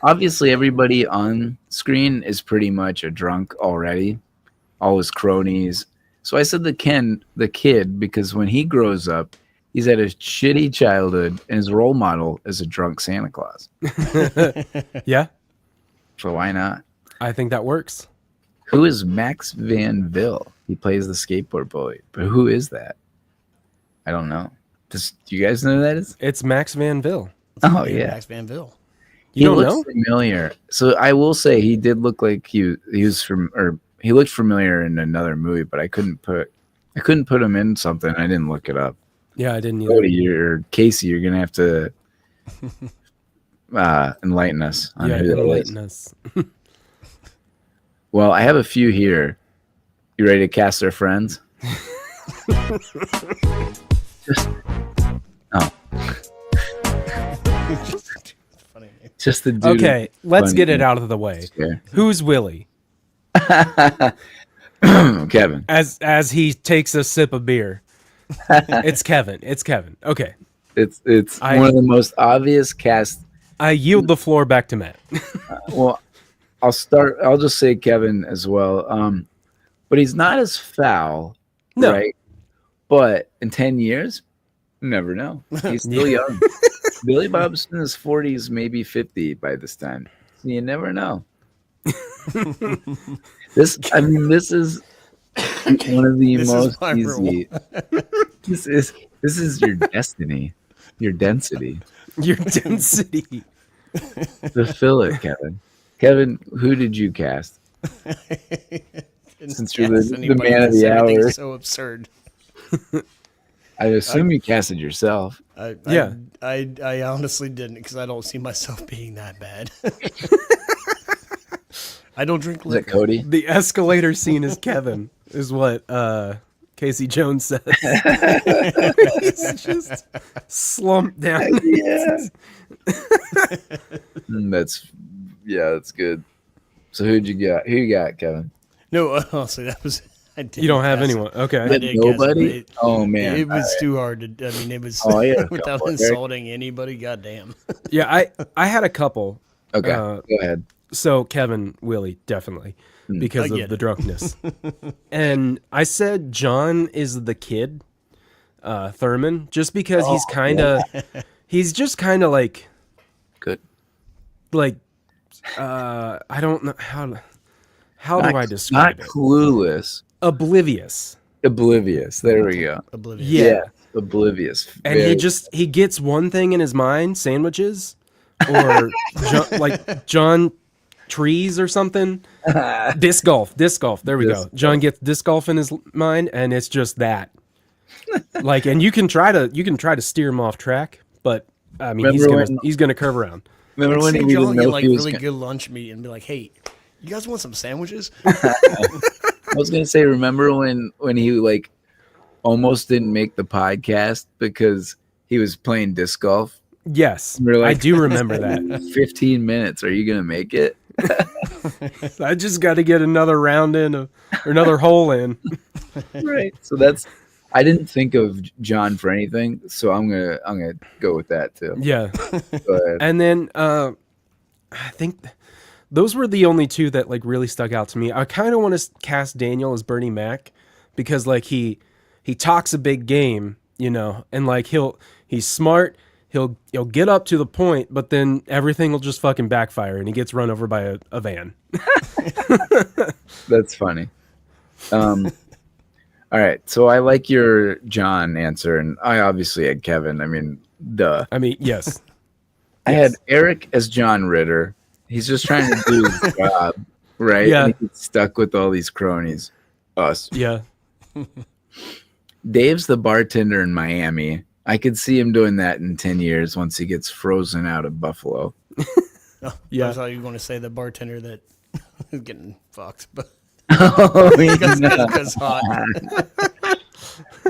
obviously everybody on screen is pretty much a drunk already. All his cronies. So I said the kid, because when he grows up, he's had a shitty childhood, and his role model is a drunk Santa Claus. Yeah, So why not? I think that works. Who is Max Van Vil? He plays the skateboard bully. But who is that? I don't know. Do you guys know who that is? It's Max Van Vil. Oh, Yeah, yeah. Max Van Vil. You don't looks know? familiar. So I will say he did look like he was from, or he looked familiar in another movie, but I couldn't put him in something. I didn't look it up. Yeah, I didn't either. Cody or Casey, you're gonna have to enlighten us on Yeah, who that is. enlighten us. Well, I have a few here. You ready to cast our friends? Funny name. Just the dude. Okay, let's funny get it name. out of the way. Yeah. Who's Willie? Kevin. As he takes a sip of beer. It's Kevin. It's Kevin. Okay. It's I- one of the most obvious cast. I yield the floor back to Matt. Well, I'll just say Kevin as well. But he's not as foul, No. right? But in 10 years, you never know. He's still young. Billy Bob's in his 40s, maybe 50 by this time. So you never know. This is one of the This is most my rule. easy. This is your destiny, your density. Your density. Fulfill it, Kevin. Kevin, who did you cast? Didn't Since you're cast the anybody. man of the Everything's hour. so absurd. I assume you casted yourself. Yeah. I honestly didn't, because I don't see myself being that bad. I don't drink Is it liquor. Cody? The escalator scene is Kevin, is what Casey Jones says. He's just slumped down. Yeah. That's good. So who'd you got? Who you got, Kevin? No, honestly, that was. I didn't You don't have cast it. anyone. Okay. I didn't cast it, Nobody? but Oh man. It was too hard to. I mean, it was Oh, yeah. without Go for it. insulting anybody. Goddamn. Yeah, I had a couple. Okay. Uh, Go ahead. So Kevin, Willie, definitely, because I of get the it. drunkenness. And I said John is the kid, Thurman, just because he's just kind of like Good. I don't know how do I Not describe it? clueless. Oblivious. Oblivious. There we go. Oblivious. Yeah. Oblivious. And Very- he gets one thing in his mind, sandwiches, or John trees or something. Disc golf. There we go. John gets disc golf in his mind, and it's just that. And you can try to steer him off track, but I mean he's gonna curve around. Remember when Say we John didn't get know like if he was really gonna- good lunch meat and be like, "Hey, you guys want some sandwiches?" I was gonna say, remember when he like almost didn't make the podcast because he was playing disc golf? Yes, We're like- I do remember that. 15 minutes. Are you gonna make it? I just got to get another round in, or another hole in. Right. So I didn't think of John for anything, so I'm gonna go with that too. Yeah, Go ahead. and then I think those were the only two that like really stuck out to me. I kind of want to cast Daniel as Bernie Mac because like he talks a big game, and like he's smart. He'll get up to the point, but then everything will just fucking backfire, and he gets run over by a van. That's funny. All right. So I like your John answer, and I obviously had Kevin. I mean, duh. I mean, yes, I had Eric as John Ritter. He's just trying to do his job, right? Yeah. And he gets stuck with all these cronies. Us. yeah, Dave's the bartender in Miami. I could see him doing that in 10 years once he gets frozen out of Buffalo. Yeah. I thought you were going to say the bartender that is getting fucked, but Oh, because hot.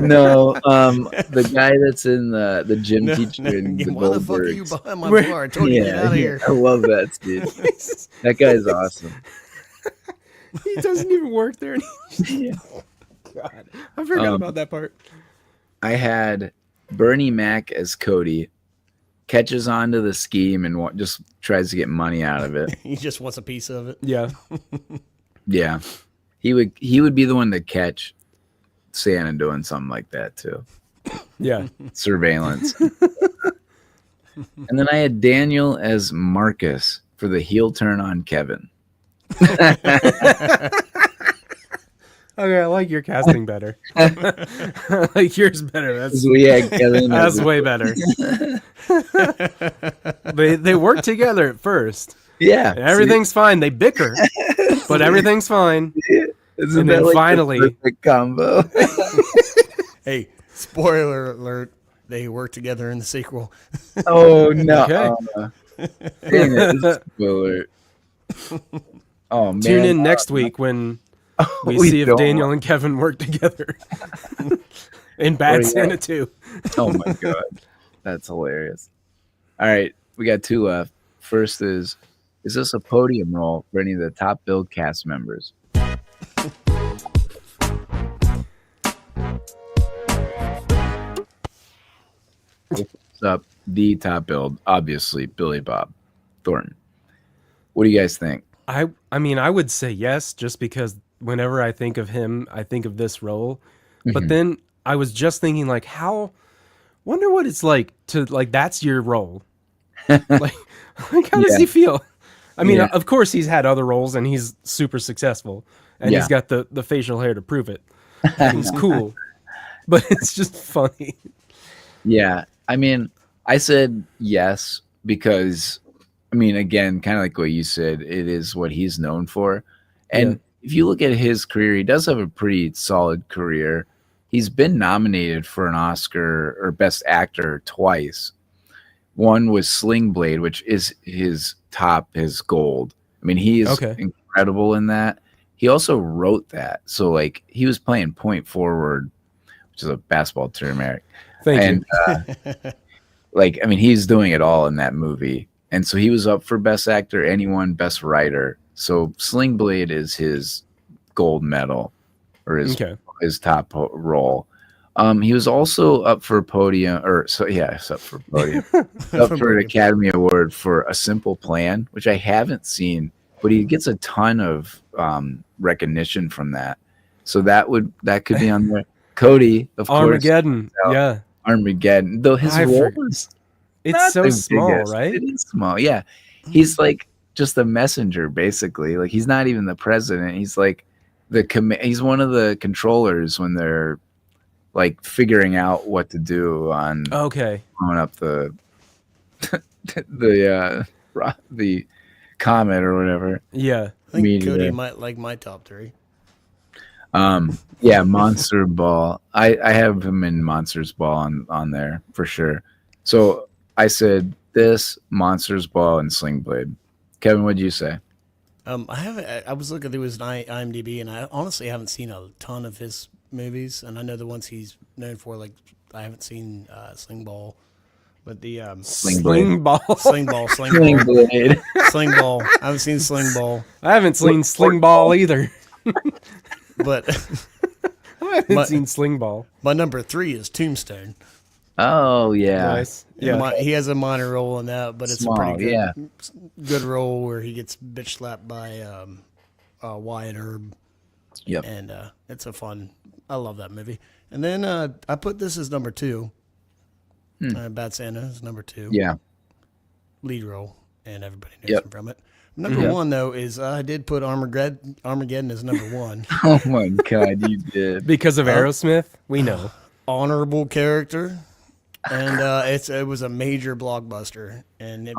no, the guy that's in the gym teacher in the Why the fuck are you Goldbergs. behind my bar? I told you to get out of here. I love that dude. That guy's awesome. he doesn't even work there. God, I forgot about that part. I had Bernie Mac as Cody, catches on to the scheme and just tries to get money out of it. He just wants a piece of it. Yeah, Yeah, he would be the one to catch, Santa doing something like that too. Yeah. Surveillance. And then I had Daniel as Marcus for the heel turn on Kevin. Okay, I like your casting better. I like yours better. That's So we had Kevin that's as way better. They work together at first. yeah. And everything's fine. They bicker, but everything's fine. Isn't and that then like finally- the perfect combo? Hey, spoiler alert! They work together in the sequel. Oh no! Okay. Dang it, spoiler. Oh man! Tune in next week when we see if don't. Daniel and Kevin work together in Bad yeah. Santa 2. Oh my god, that's hilarious. All right, we got 2 left. First is this a podium role for any of the top billed cast members? What's up? The top billed, obviously, Billy Bob Thornton. What do you guys think? I mean, I would say yes, just because whenever I think of him, I think of this role. But then I was just thinking, like, wonder what it's like to, like, that's your role. like how does he feel? I mean, of course he's had other roles and he's super successful and he's got the facial hair to prove it. And he's cool. But it's just funny. Yeah. I mean, I said yes because, I mean, again, kind of like what you said, it is what he's known for. And if you look at his career, he does have a pretty solid career. He's been nominated for an Oscar or Best Actor twice. One was Sling Blade, which is his gold. I mean, he is incredible in that. He also wrote that. So, like, he was playing point forward, which is a basketball term, Eric. Thank you. Like, I mean, he's doing it all in that movie. And so he was up for Best Actor, and he won Best Writer. So Sling Blade is his gold medal or his top role. He was also up for podium, it's up for podium, up for an Academy Award for A Simple Plan, which I haven't seen, but he gets a ton of recognition from that. So that could be on there. Cody, of Armageddon, course. Armageddon. Though his role is it's so small, biggest. right? It is small, yeah. He's like just a messenger, basically. Like, he's not even the president. He's like he's one of the controllers when they're like figuring out what to do on blowing up the comet or whatever. Yeah. I think Cody might like my top 3. Yeah, Monster Ball. I have him in Monsters Ball on there for sure. So I said this, Monsters Ball, and Sling Blade. Kevin, what'd you say? I was looking through his IMDb, and I honestly haven't seen a ton of his movies, and I know the ones he's known for. Like, I haven't seen Sling Ball, but the Sling Ball. Sling Ball. Sling Blade. Sling Ball. I haven't seen Sling Ball. I haven't seen Sling Ball either. But I haven't seen Sling Ball. My number 3 is Tombstone. Oh yeah, Nice. Yeah. He has a minor role in that, but it's Small, a pretty good role where he gets bitch slapped by Wyatt Earp. Yep. And it's a fun. I love that movie. And then I put this as number 2. Bad Santa is number 2. Yeah. Lead role, and everybody knows him from it. Number 1 though is I did put Armageddon as number 1. Oh my god, you did. Because of Aerosmith, we know. Honorable character. And it was a major blockbuster, and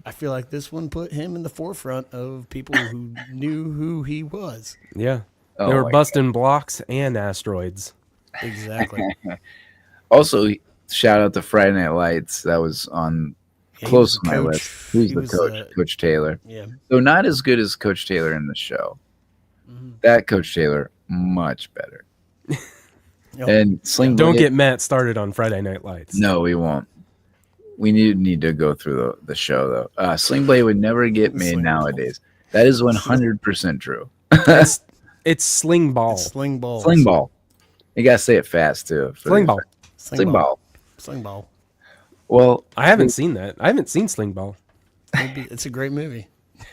I feel like this one put him in the forefront of people who knew who he was. Yeah, they were busting blocks and asteroids. Exactly. Also, shout out to Friday Night Lights. That was on close to my list. He was the coach, Coach Taylor. Yeah. Though not as good as Coach Taylor in the show. That Coach Taylor, much better. And Sling Blade. Don't get Matt started on Friday Night Lights. No, we won't. We need to go through the show though. Sling Blade would never get made nowadays. That is 100% true. It's Sling Ball. Sling Ball. Sling Ball. You gotta say it fast too. Sling Ball. Sling Ball. Sling Ball. Well, I haven't seen that. I haven't seen Sling Ball. It's a great movie.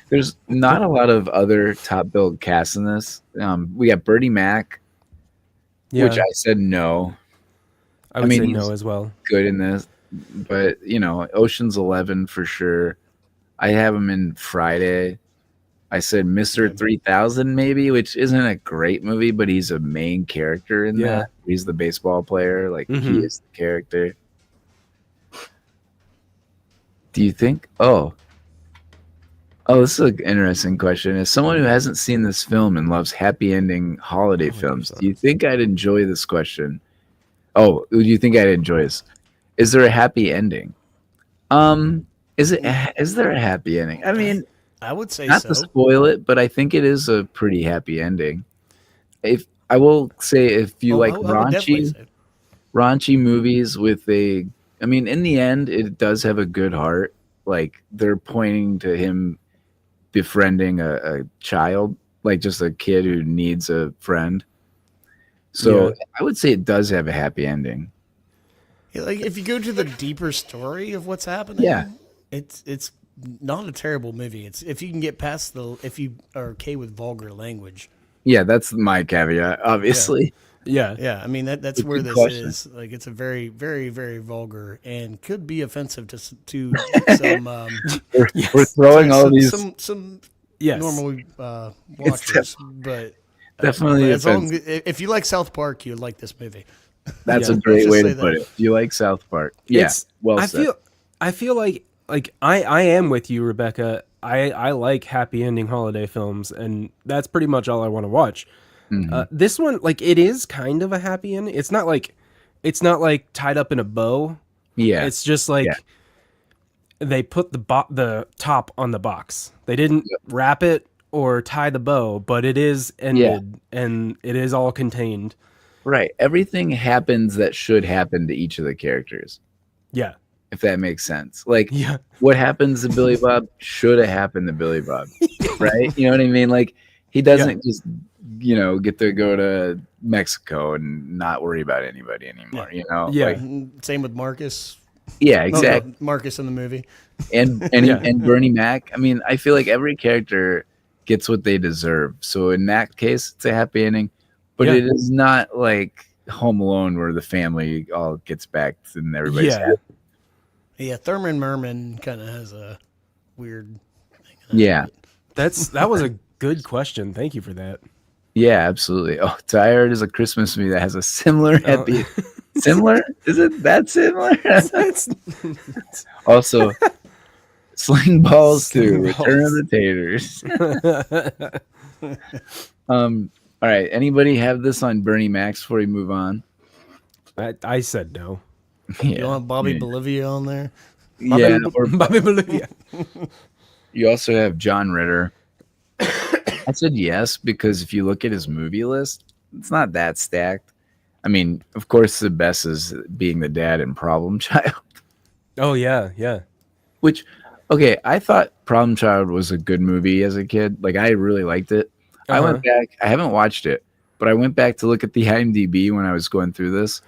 There's not a lot of other top billed casts in this. We got Bertie Mac, Yeah, which I said no. I I would mean, say he's no as well. good in this, but Ocean's 11 for sure. I have him in Friday. I said Mr. Yeah. 3000 maybe, which isn't a great movie, but he's a main character in Yeah. that. He's the baseball player, like he Mhm. is the character. Do you think? Oh, this is an interesting question. As someone who hasn't seen this film and loves happy ending holiday films, do you think I'd enjoy this question? Oh, do you think I'd enjoy this? Is there a happy ending? Is it? Is there a happy ending? I mean, I would say not so. to spoil it, but I think it is a pretty happy ending. If I will say, if you like I would definitely say. raunchy movies with I mean, in the end, it does have a good heart. Like they're pointing to him befriending a child, like just a kid who needs a friend. So Yeah. I would say it does have a happy ending. Yeah, like if you go to the deeper story of what's happening, Yeah. it's not a terrible movie. It's if you can get past if you are okay with vulgar language. Yeah, that's my caveat, obviously. Yeah. Yeah, I mean that's It's a where good this question. is. Like it's a very, very, very vulgar and could be offensive to some We're throwing all these some Yes. normal watchers, but definitely as long offensive. if you like South Park, you'd like this movie. That's Yeah. a great Let's way just to say put that. it. Do you like South Park? Yeah. It's Well I said. feel like I am with you, Rebecca. I like happy ending holiday films, and that's pretty much all I want to watch. This one, like, it is kind of a happy ending. It's not like tied up in a bow. Yeah. It's just like Yeah. they put the top on the box. They didn't wrap it or tie the bow, but it is ended and it is all contained. Right. Everything happens that should happen to each of the characters, Yeah. if that makes sense. Like Yeah. what happens to Billy Bob should have happened to Billy Bob. Right? You know what I mean? Like he doesn't just get to go to Mexico and not worry about anybody anymore. Yeah. Like, Same with Marcus. yeah, No, exactly. Marcus in the movie. And Bernie Mac. I mean, I feel like every character gets what they deserve. So in that case, it's a happy ending. But Yeah. it is not like Home Alone where the family all gets back and everybody's Yeah. happy. Yeah, Thurman Merman kind of has a weird. Yeah. That was a good question. Thank you for that. Yeah, absolutely. Oh, Tired is a Christmas movie that has a similar happy. Similar? Is it that similar? Also, Sling Balls 2, Sling Return of Balls. the Taters. All right. Anybody have this on Bernie Max before we move on? I said no. You want Bobby Bolivia on there? Yeah. Or Bobby Bolivia. you also have John Ritter. I said yes because if you look at his movie list, it's not that stacked. I mean, of course, the best is being the dad in Problem Child. Oh yeah, yeah. Which, okay, I thought Problem Child was a good movie as a kid. Like, I really liked it. I went back. I haven't watched it, but I went back to look at the IMDb when I was going through this.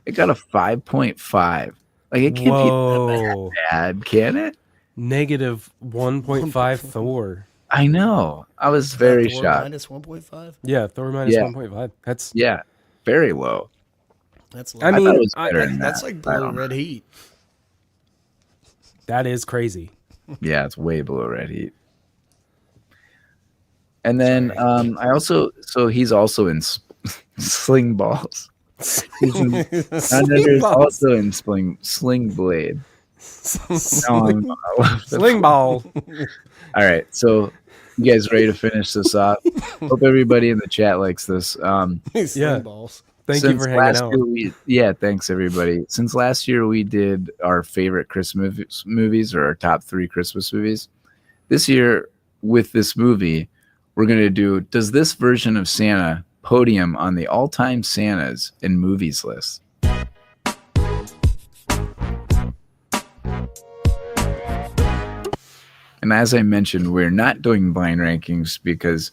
It got a 5.5. Like, it can't be that bad, can it? Negative 1.5 Thor. I know. I was very Thor shocked. minus 1.5. Yeah, Thor minus Yeah. 1.5. That's Yeah, very low. That's I I mean, thought it was better than that's that. like I below don't know. Red Heat. that is crazy. Yeah, it's way below Red Heat. And then he's also in Sling Balls. He's in, John Ritter is also in Sling Blade. Sling ball. All right, so you guys ready to finish this off? Hope everybody in the chat likes this. Sling Yeah. balls. Thank you for hanging out. Thanks everybody. Since last year we did our favorite Christmas movies or our top 3 Christmas movies. This year with this movie, we're going to do does this version of Santa podium on the all-time Santas and movies list? And as I mentioned, we're not doing blind rankings because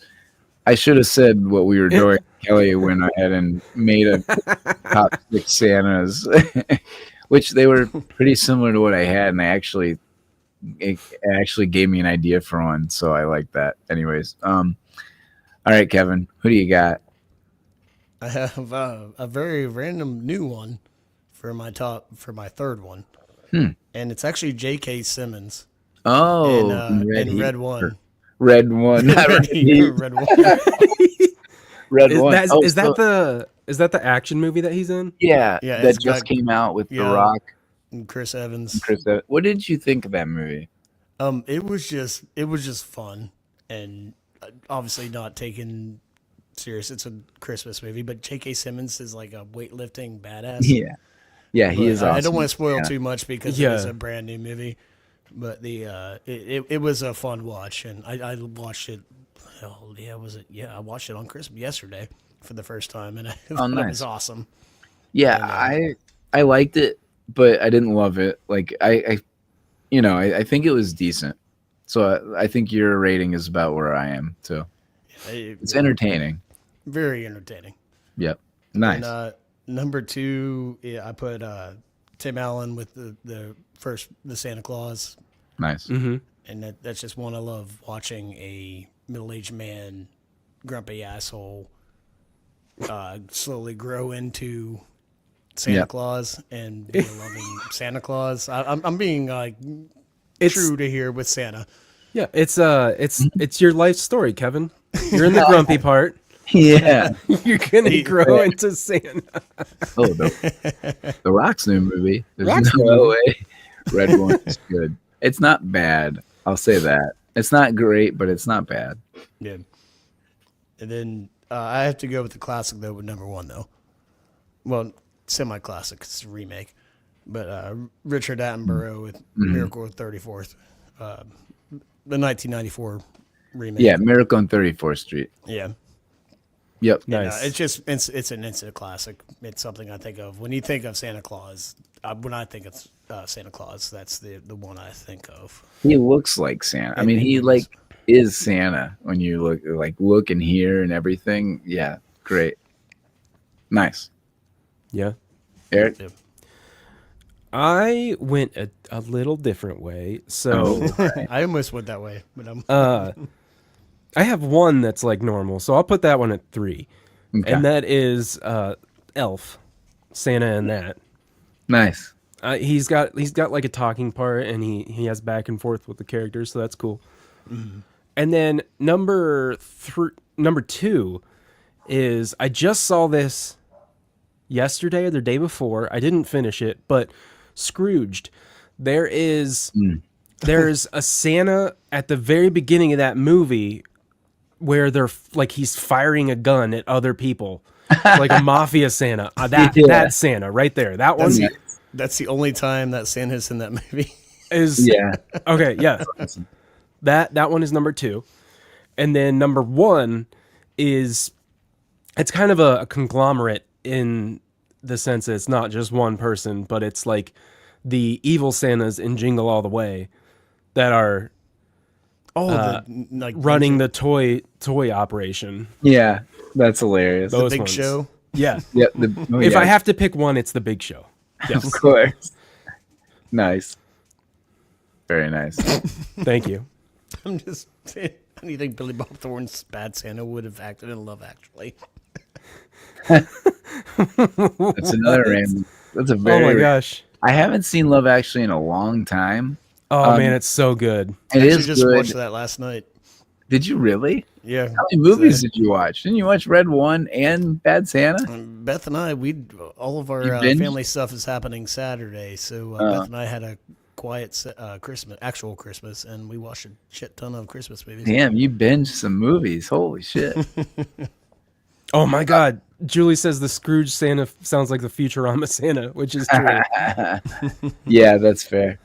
I should have said what we were doing. Kelly went ahead and made a top 6 Santas, which they were pretty similar to what I had, and it actually gave me an idea for one, so I like that. Anyways, all right, Kevin, who do you got? I have a very random new one for my third one, and it's actually J.K. Simmons Oh, in Red One. Red One, not Red Heat. Red One. Red One. Is that the action movie that he's in? Yeah, Yeah, that it's just got- came out with The yeah. Rock. And Chris Evans. And Chris Evans. What did you think of that movie? It was just fun, and obviously not taken serious. It's a Christmas movie, but J.K. Simmons is like a weightlifting badass. Yeah, he is awesome. I don't want to spoil too much because Yeah. it is a brand new movie, but it was a fun watch, and I watched it. Oh yeah, was it? Yeah, I watched it on Christmas yesterday for the first time, and I thought it nice. was awesome. Yeah, And, I liked it, but I didn't love it. Like I think it was decent. So I think your rating is about where I am too. It's entertaining. Very entertaining. Yep. Nice. And number 2, I put Tim Allen with the Santa Claus, Nice. Mm-hmm. and that's just one I love watching a middle-aged man, grumpy asshole, slowly grow into Santa Yep. Claus and be a loving Santa Claus. I'm being It's true to here with Santa. yeah, it's your life story, Kevin. You're in the grumpy part. Yeah. You're gonna grow into Santa. Oh, the Rock's new movie. There's Rock's no new way. Red One is good. It's not bad. I'll say that. It's not great, but it's not bad. Yeah. And then I have to go with the classic though with number 1 though. Well, semi-classic. It's a remake, but Richard Attenborough with Miracle on 34th, the 1994 remake. Yeah, Miracle on 34th Street. Yeah. Yep. Nice. It's an instant classic. It's something I think of when you think of Santa Claus. When I think of Santa Claus, that's the one I think of. He looks like Santa. I mean, he like is Santa when you look and hear and everything. Yeah, great. Nice. Yeah. Eric? Yeah. I went a little different way. So I almost went that way, but I'm I have one that's like normal, so I'll put that one at 3. Okay. And that is Elf, Santa and that. Nice. He's got like a talking part, and he has back and forth with the characters, so that's cool. Mm-hmm. And then number 2 is I just saw this yesterday or the day before. I didn't finish it, but Scrooged. There's a Santa at the very beginning of that movie where he's firing a gun at other people, like a mafia Santa. That's Santa right there. That one that's the only time that Santa's in that movie. is Yeah. okay. Yeah, that one is number 2, and then number 1 is it's kind of a conglomerate in the sense that it's not just one person, but it's like the evil Santas in Jingle All the Way that are running the toy operation. Yeah, that's hilarious. Those Big ones. Show. Yeah. Yep. If I have to pick one, it's the Big Show. Yes. Of course. Nice. Very nice. Thank you. I'm just saying, how do you think Billy Bob Thornton's bad Santa would have acted in Love Actually? That's another random. That's a very. Oh my gosh. I haven't seen Love Actually in a long time. Oh man, it's so good. It I is just good. watched that last night. Did you really? Yeah. How many movies did you watch? Didn't you watch Red One and Bad Santa? Beth and I, all of our You binged? family stuff is happening Saturday, so Beth and I had a quiet actual Christmas, and we watched a shit ton of Christmas movies. Damn, you binged some movies. Holy shit. Oh my God. Julie says the Scrooge Santa sounds like the Futurama Santa, which is true. Yeah, that's fair.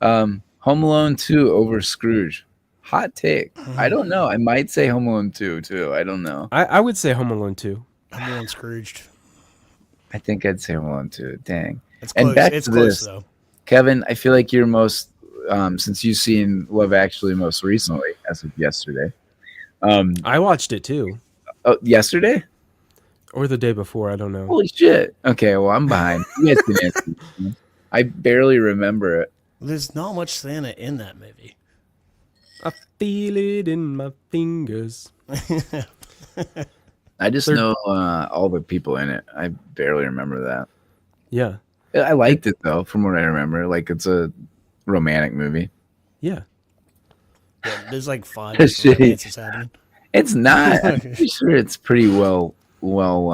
Home Alone 2 over Scrooge. Hot take. I don't know. I might say Home Alone 2 too. I don't know. I would say Home Alone 2. I'm going Scrooged. I think I'd say Home Alone 2. Dang. It's And close. back It's to close this. though. Kevin, I feel like you're most since you've seen Love Actually most recently, as of yesterday. I watched it too. Oh, yesterday? Or the day before, I don't know. Holy shit. Okay, well, I'm behind. You guys can answer this. I barely remember it. There's not much Santa in that movie. I feel it in my fingers. I just They're- know all the people in it. I barely remember that. Yeah. I liked it though, from what I remember. Like it's a romantic movie. Yeah. Yeah, there's like 5 Shitty. romances happening. It's not. I'm pretty sure it's pretty well.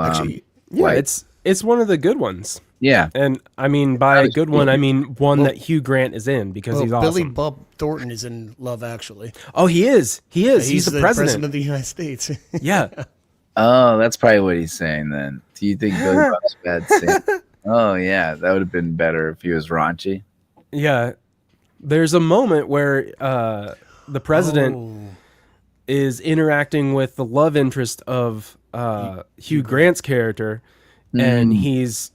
Actually, Yeah, like, it's one of the good ones. yeah. And I mean, by a good one, I mean one that Hugh Grant is in because he's awesome. Billy Bob Thornton is in Love Actually. Oh, he is. He is. He's the president. of the United States. Yeah. Oh, that's probably what he's saying then. Do you think Billy Bob's bad Santa? Oh yeah, that would have been better if he was raunchy. Yeah. There's a moment where the president is interacting with the love interest of Hugh Grant's character, and he's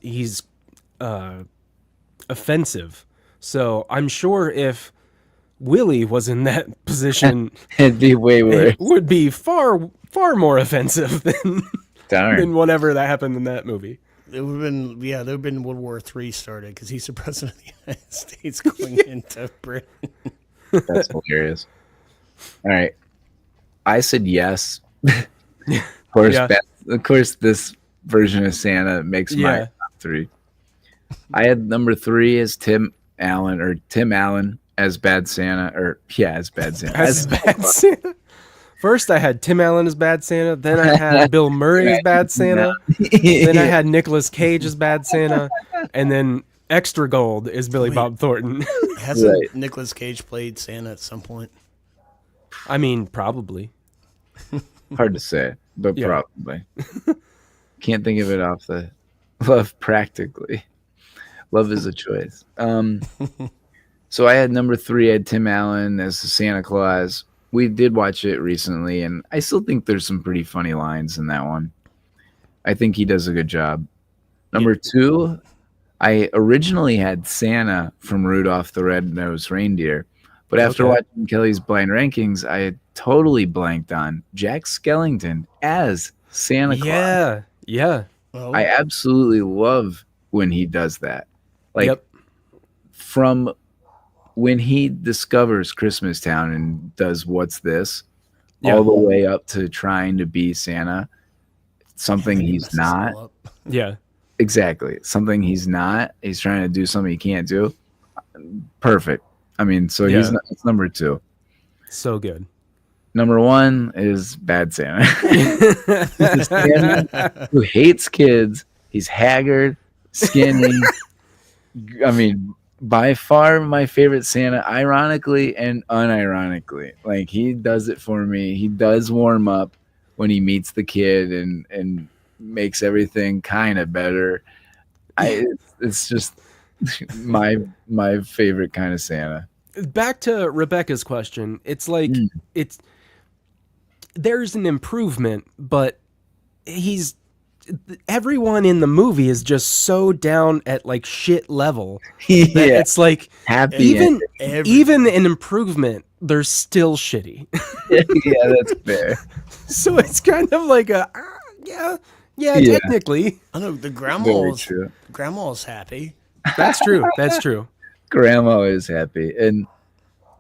offensive. So I'm sure if Willie was in that position, It'd be way worse. it would be far more offensive than Darn. whatever that happened in that movie. It would have been, there would have been World War III started because he's the president of the United States going into Britain. That's hilarious. All right. I said yes. Of course, Yeah. of course, this version of Santa makes my Yeah. top 3. I had number 3 as Tim Allen as Bad Santa, as Bad Santa. As Bad Santa. First, I had Tim Allen as Bad Santa. Then I had Bill Murray as Bad Santa. Then I had Nicolas Cage as Bad Santa. And then extra gold is Billy Bob Thornton. Hasn't Right. Nicolas Cage played Santa at some point? I mean, probably. Hard to say, but Yeah. probably. Can't think of it off the love practically. Love is a choice. So I had number 3, I had Tim Allen as the Santa Claus. We did watch it recently, and I still think there's some pretty funny lines in that one. I think he does a good job. Number 2, I originally had Santa from Rudolph the Red-Nosed Reindeer, but after watching Kelly's Blind Rankings, I had totally blanked on Jack Skellington as Santa Claus. Yeah. Yeah. Oh, I absolutely love when he does that. Like Yep. from when he discovers Christmastown and does What's This, Yeah. all the way up to trying to be Santa, something he he's messes it not. all up. Yeah. Exactly. Something he's not. He's trying to do something he can't do. Perfect. I mean, so Yeah. it's number 2. So good. Number 1 is Bad Santa. The Santa who hates kids. He's haggard, skinny. I mean, by far my favorite Santa, ironically and unironically. Like, he does it for me. He does warm up when he meets the kid and makes everything kind of better. It's just my favorite kind of Santa. Back to Rebecca's question. It's like there's an improvement, but everyone in the movie is just so down at like shit level that Yeah, it's like happy. even an improvement, they're still shitty. Yeah, that's fair. So it's kind of like yeah, Yeah. technically. I know the Very true. grandma's happy. That's true. That's true. Grandma is happy. And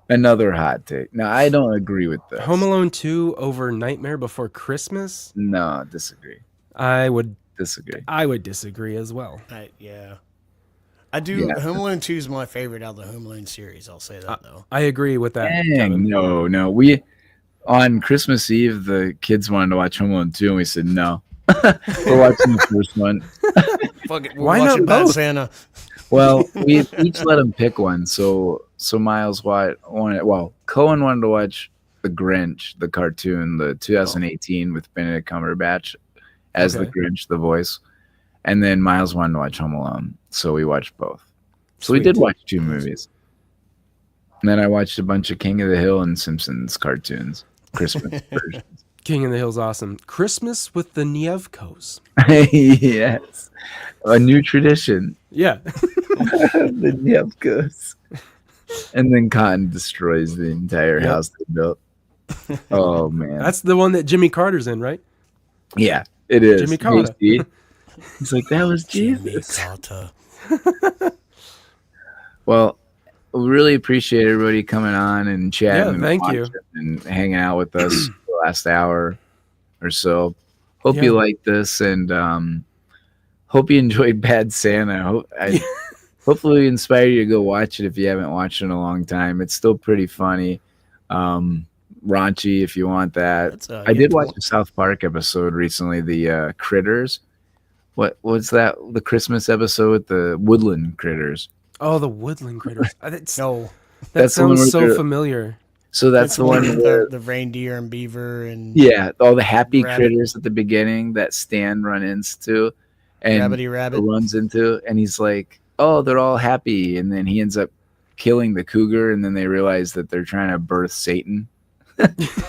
another hot take. Now, I don't agree with this. Home Alone 2 over Nightmare Before Christmas? No, disagree. I would Disagree. as well. I do. Yeah. Home Alone 2 is my favorite out of the Home Alone series. I'll say that though. I agree with that. Dang, Kevin. no. We on Christmas Eve, the kids wanted to watch Home Alone 2, and we said no. We're watching the first one. Fuck it. We're Why not watching Bad both? Santa. Well, we each let him pick one. So Miles wanted. Well, Cohen wanted to watch The Grinch, the cartoon, the 2018 with Benedict Cumberbatch as the Okay. Grinch, the voice, and then Miles wanted to watch Home Alone. So we watched both. So we Sweet. did watch 2 movies. And then I watched a bunch of King of the Hill and Simpsons cartoons, Christmas versions. King of the Hill's awesome. Christmas with the Nievkos. Yes, a new tradition. Yeah. The Nyevkos. And then Cotton destroys the entire Yep. house they built. Oh man, That's the one that Jimmy Carter's in, right? yeah, it is. Jimmy Carter. Hasty. He's like, that was Jimmy Jesus. Carter. Well, we really appreciate everybody coming on and chatting. Yeah, and thank you. watching and hanging out with us the last hour or so. Hope you Yeah. like this, and hope you enjoyed Bad Santa. Hopefully, we inspire you to go watch it if you haven't watched it in a long time. It's still pretty funny, raunchy if you want that. That's I did watch a South Park episode recently, the Critters. What's that? The Christmas episode with the woodland critters. Oh, the woodland critters. No, That That's the one sounds where so they're- familiar. So that's it's the one with where the reindeer and beaver and all the happy Rabbit. critters at the beginning that Stan runs into and Rabbity Rabbit. runs into, and he's like, "Oh, they're all happy," and then he ends up killing the cougar, and then they realize that they're trying to birth Satan,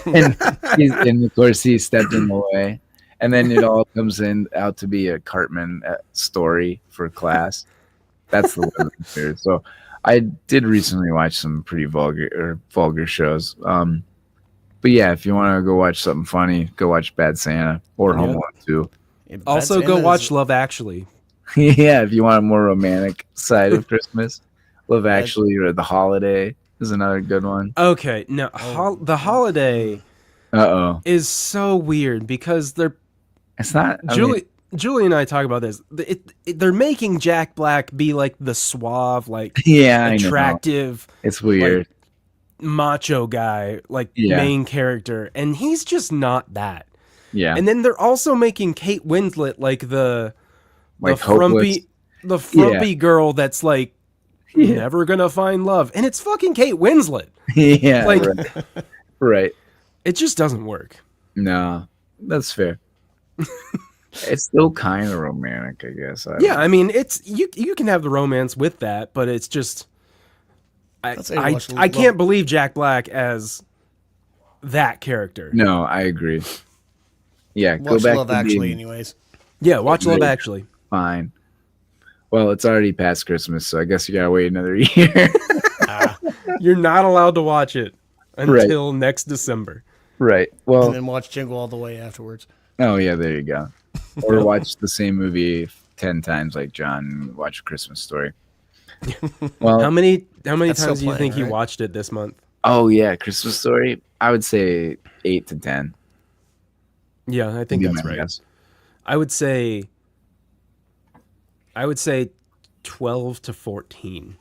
and of course he stepped in the way, and then it all comes out to be a Cartman story for class. That's the one here. So I did recently watch some pretty vulgar shows. But yeah, if you want to go watch something funny, go watch Bad Santa or Home Alone 2. Yeah, Bad Also, go Santa's- watch Love Actually. Yeah, if you want a more romantic side of Christmas, Love Actually or The Holiday is another good one. Okay, now the holiday Uh-oh. is so weird because It's not I mean, Julie and I talk about this. They're making Jack Black be like the suave, like yeah, I know. attractive, It's weird. macho guy, like Yeah. main character, and he's just not that. Yeah. And then they're also making Kate Winslet like the Like frumpy girl that's like Yeah. never gonna find love, and it's fucking Kate Winslet. Yeah. Like right. it just doesn't work. No, that's fair. It's still kind of romantic, I guess. Yeah, I mean it's you can have the romance with that, but it's just Let's say watch I can't believe Jack Black as that character. No, I agree. Yeah, go Watch back Love to Actually, being anyways. Yeah, watch Love Right. Actually. fine. Well, it's already past Christmas, so I guess you gotta wait another year. You're not allowed to watch it until next December. Right. And Well, then watch Jingle All the Way afterwards. oh yeah, there you go. Or watch the same movie 10 times like John and watch A Christmas Story. Well, How many That's still times do you think playing, he right? watched it this month? oh yeah, Christmas Story. I would say 8 to 10. Yeah, I think Would be that's my right. guess. I would say 12 to 14.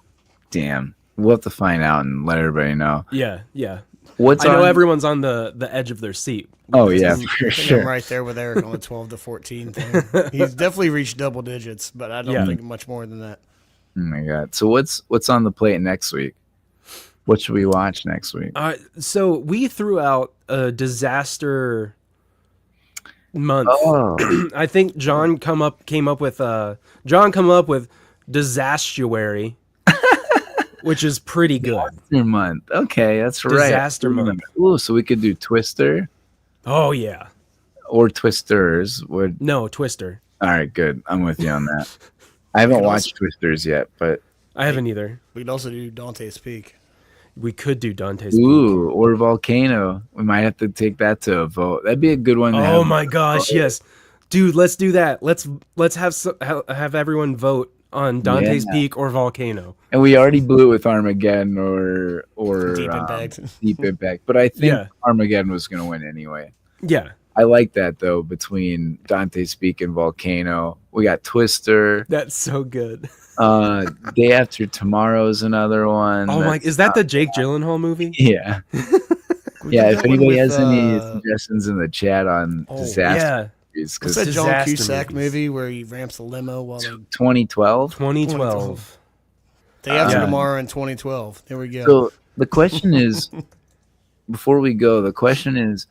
Damn. We'll have to find out and let everybody know. Yeah. What's I know on- everyone's on the edge of their seat. Oh yeah, I for think I'm sure. right there with Eric on the 12 to 14 thing. He's definitely reached double digits, but I don't Yeah. think much more than that. Oh my god. So what's on the plate next week? What should we watch next week? So we threw out a disaster month. Oh, I think John came up with Disastuary, which is pretty good. Disaster month. Okay, that's right. Disaster month. Ooh, so we could do Twister Oh yeah. or Twisters. Would No, Twister. all right, good. I'm with you on that. I haven't watched Twisters yet, but I haven't either. We could also do Dante's Peak. We could do Dante's Peak. ooh, or Volcano. We might have to take that to a vote. That'd be a good one. To Oh have. my gosh, yes. Dude, let's do that. Let's have everyone vote on Dante's Yeah. Peak or Volcano. And we already blew it with Armageddon or Deep Impact. Deep Impact. But I think Yeah. Armageddon was going to win anyway. Yeah. I like that though. Between Dante's Peak and Volcano, we got Twister. That's so good. Day After Tomorrow is another one. Oh my, That's is that the Jake Gyllenhaal movie? Yeah. We Yeah, did if that one anybody with, has any suggestions in the chat on disaster Yeah. movies, What's because that John Disaster Cusack movies. movie where he ramps the limo while they 2012. 2012. Day After Yeah. Tomorrow in 2012? There we go. So the question is, before we go, the question is,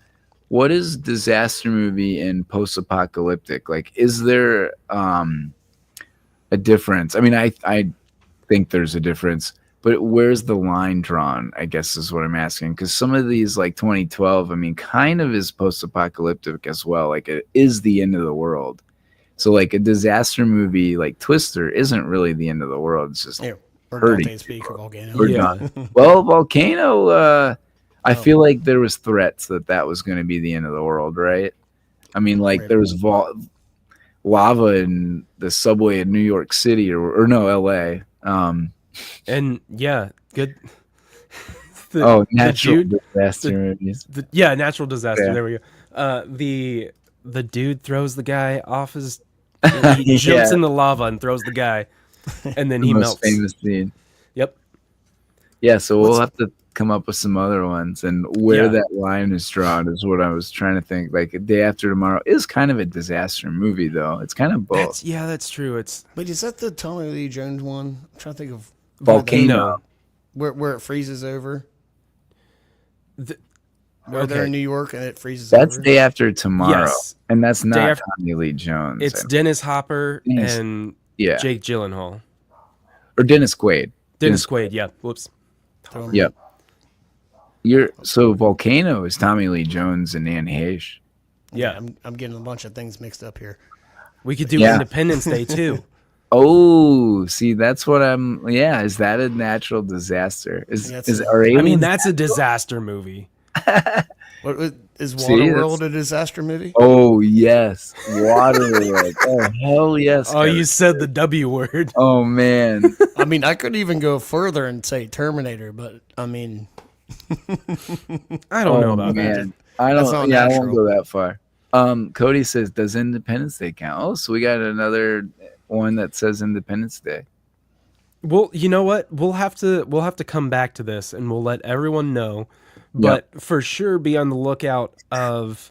what is disaster movie and post-apocalyptic? Like, is there a difference? I mean, I think there's a difference, but where's the line drawn? I guess is what I'm asking. Because some of these, like 2012, I mean, kind of is post-apocalyptic as well. Like, it is the end of the world. So, like, a disaster movie like Twister isn't really the end of the world. It's just Yeah, or hurting Dante's Peak or Volcano. We're Yeah. done. Well, Volcano, I feel like there was threats that was going to be the end of the world, right? I mean, like Right. there was lava in the subway in New York City or no, LA. And yeah, good. Natural Jude- disaster movies. Yeah, natural disaster. Yeah. There we go. the dude throws the guy off his. He jumps in the lava and throws the guy, and then The he most melts. famous scene. Yep. Yeah, so we'll have to come up with some other ones, and where that line is drawn is what I was trying to think. Like, Day After Tomorrow is kind of a disaster movie, though. It's kind of both. That's true. It's But is that the Tommy Lee Jones one? I'm trying to think of Volcano. where it freezes over. The- Where they're in New York and it freezes That's over. Day After Tomorrow, Yes. and that's not After- Tommy Lee Jones. It's Dennis Hopper and Yeah. Jake Gyllenhaal. Or Dennis Quaid. Dennis Quaid, yeah. Whoops. Yep. So Volcano is Tommy Lee Jones and Anne Heche. Yeah. I'm getting a bunch of things mixed up here. We could do Yeah. Independence Day too. Oh, see, that's what I'm. Yeah, is that a natural disaster? Are I mean, aliens? that's a disaster movie. Is See, Waterworld a disaster movie? Oh yes, Waterworld. Oh hell yes. Oh, Kevin. you said the W word. Oh man. I mean, I could even go further and say Terminator, but I mean, I don't know Oh, about that. man. I That's don't. not Yeah, I natural. won't go that far. Cody says, "Does Independence Day count?" Oh, so we got another one that says Independence Day. Well, you know what? We'll have to come back to this, and we'll let everyone know. But for sure, be on the lookout of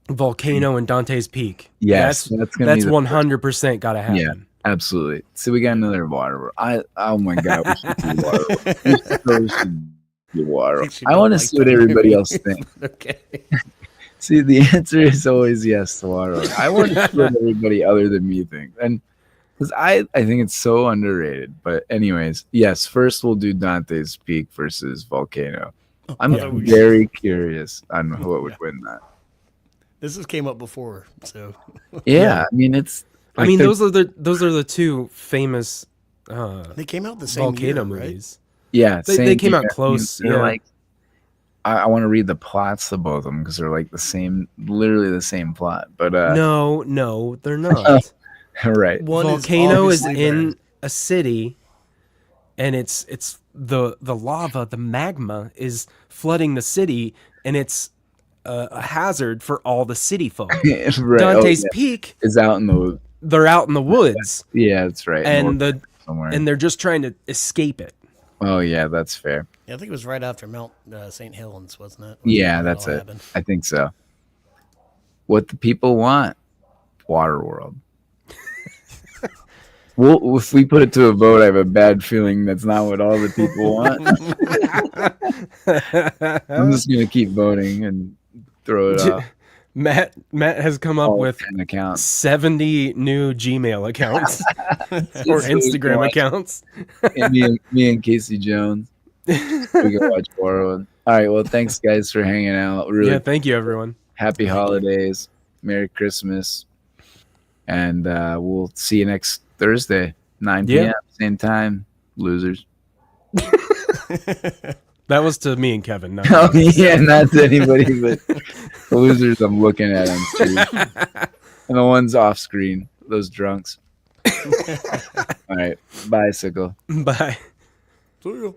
Volcano and Dante's Peak. Yes, that's gonna be that's the 100% got to happen. Yeah, absolutely. So we got another Waterworld. Oh my god, we should do Waterworld. We should do Waterworld. Actually I don't want to like see what that everybody movie. else thinks. Okay. See, the answer is always yes to Waterworld. I want to see what everybody other than me thinks, and because I think it's so underrated. But anyways, yes. First, we'll do Dante's Peak versus Volcano. I'm very curious on what would win that. This has came up before, so Yeah, I mean it's. I mean, those are the two famous they came out the same Volcano year, right? movies. Yeah, They came out year. close. They're Yeah. like, I want to read the plots of both of them because they're like the same, literally the same plot. But No, they're not. right. One Volcano is obviously in better. a city, and it's the lava, the magma is flooding the city, and it's a hazard for all the city folk. Right. Dante's yeah. Peak, is out in the. they're out in the woods, Yeah, that's right. and North somewhere. and they're just trying to escape it. Oh yeah, that's fair. Yeah, I think it was right after Mount St. Helens, wasn't it? Yeah, When that's all it. happened? I think so. What the people want, Waterworld. Well, if we put it to a vote, I have a bad feeling that's not what all the people want. I'm just gonna keep voting and throw it off. Matt has come up All with 10 accounts. 70 new Gmail accounts or Instagram accounts. And me and Casey Jones. We can watch Waterworld. All right. Well, thanks guys for hanging out. Really Yeah, thank you, everyone. happy holidays. Merry Christmas. And we'll see you next Thursday, 9 p.m. Yeah. Same time. Losers. That was to me and Kevin. Not Oh, yeah, not to anybody, but the losers I'm looking at on screen. And the ones off screen, those drunks. All right. Bye, Sickle. Bye. See ya.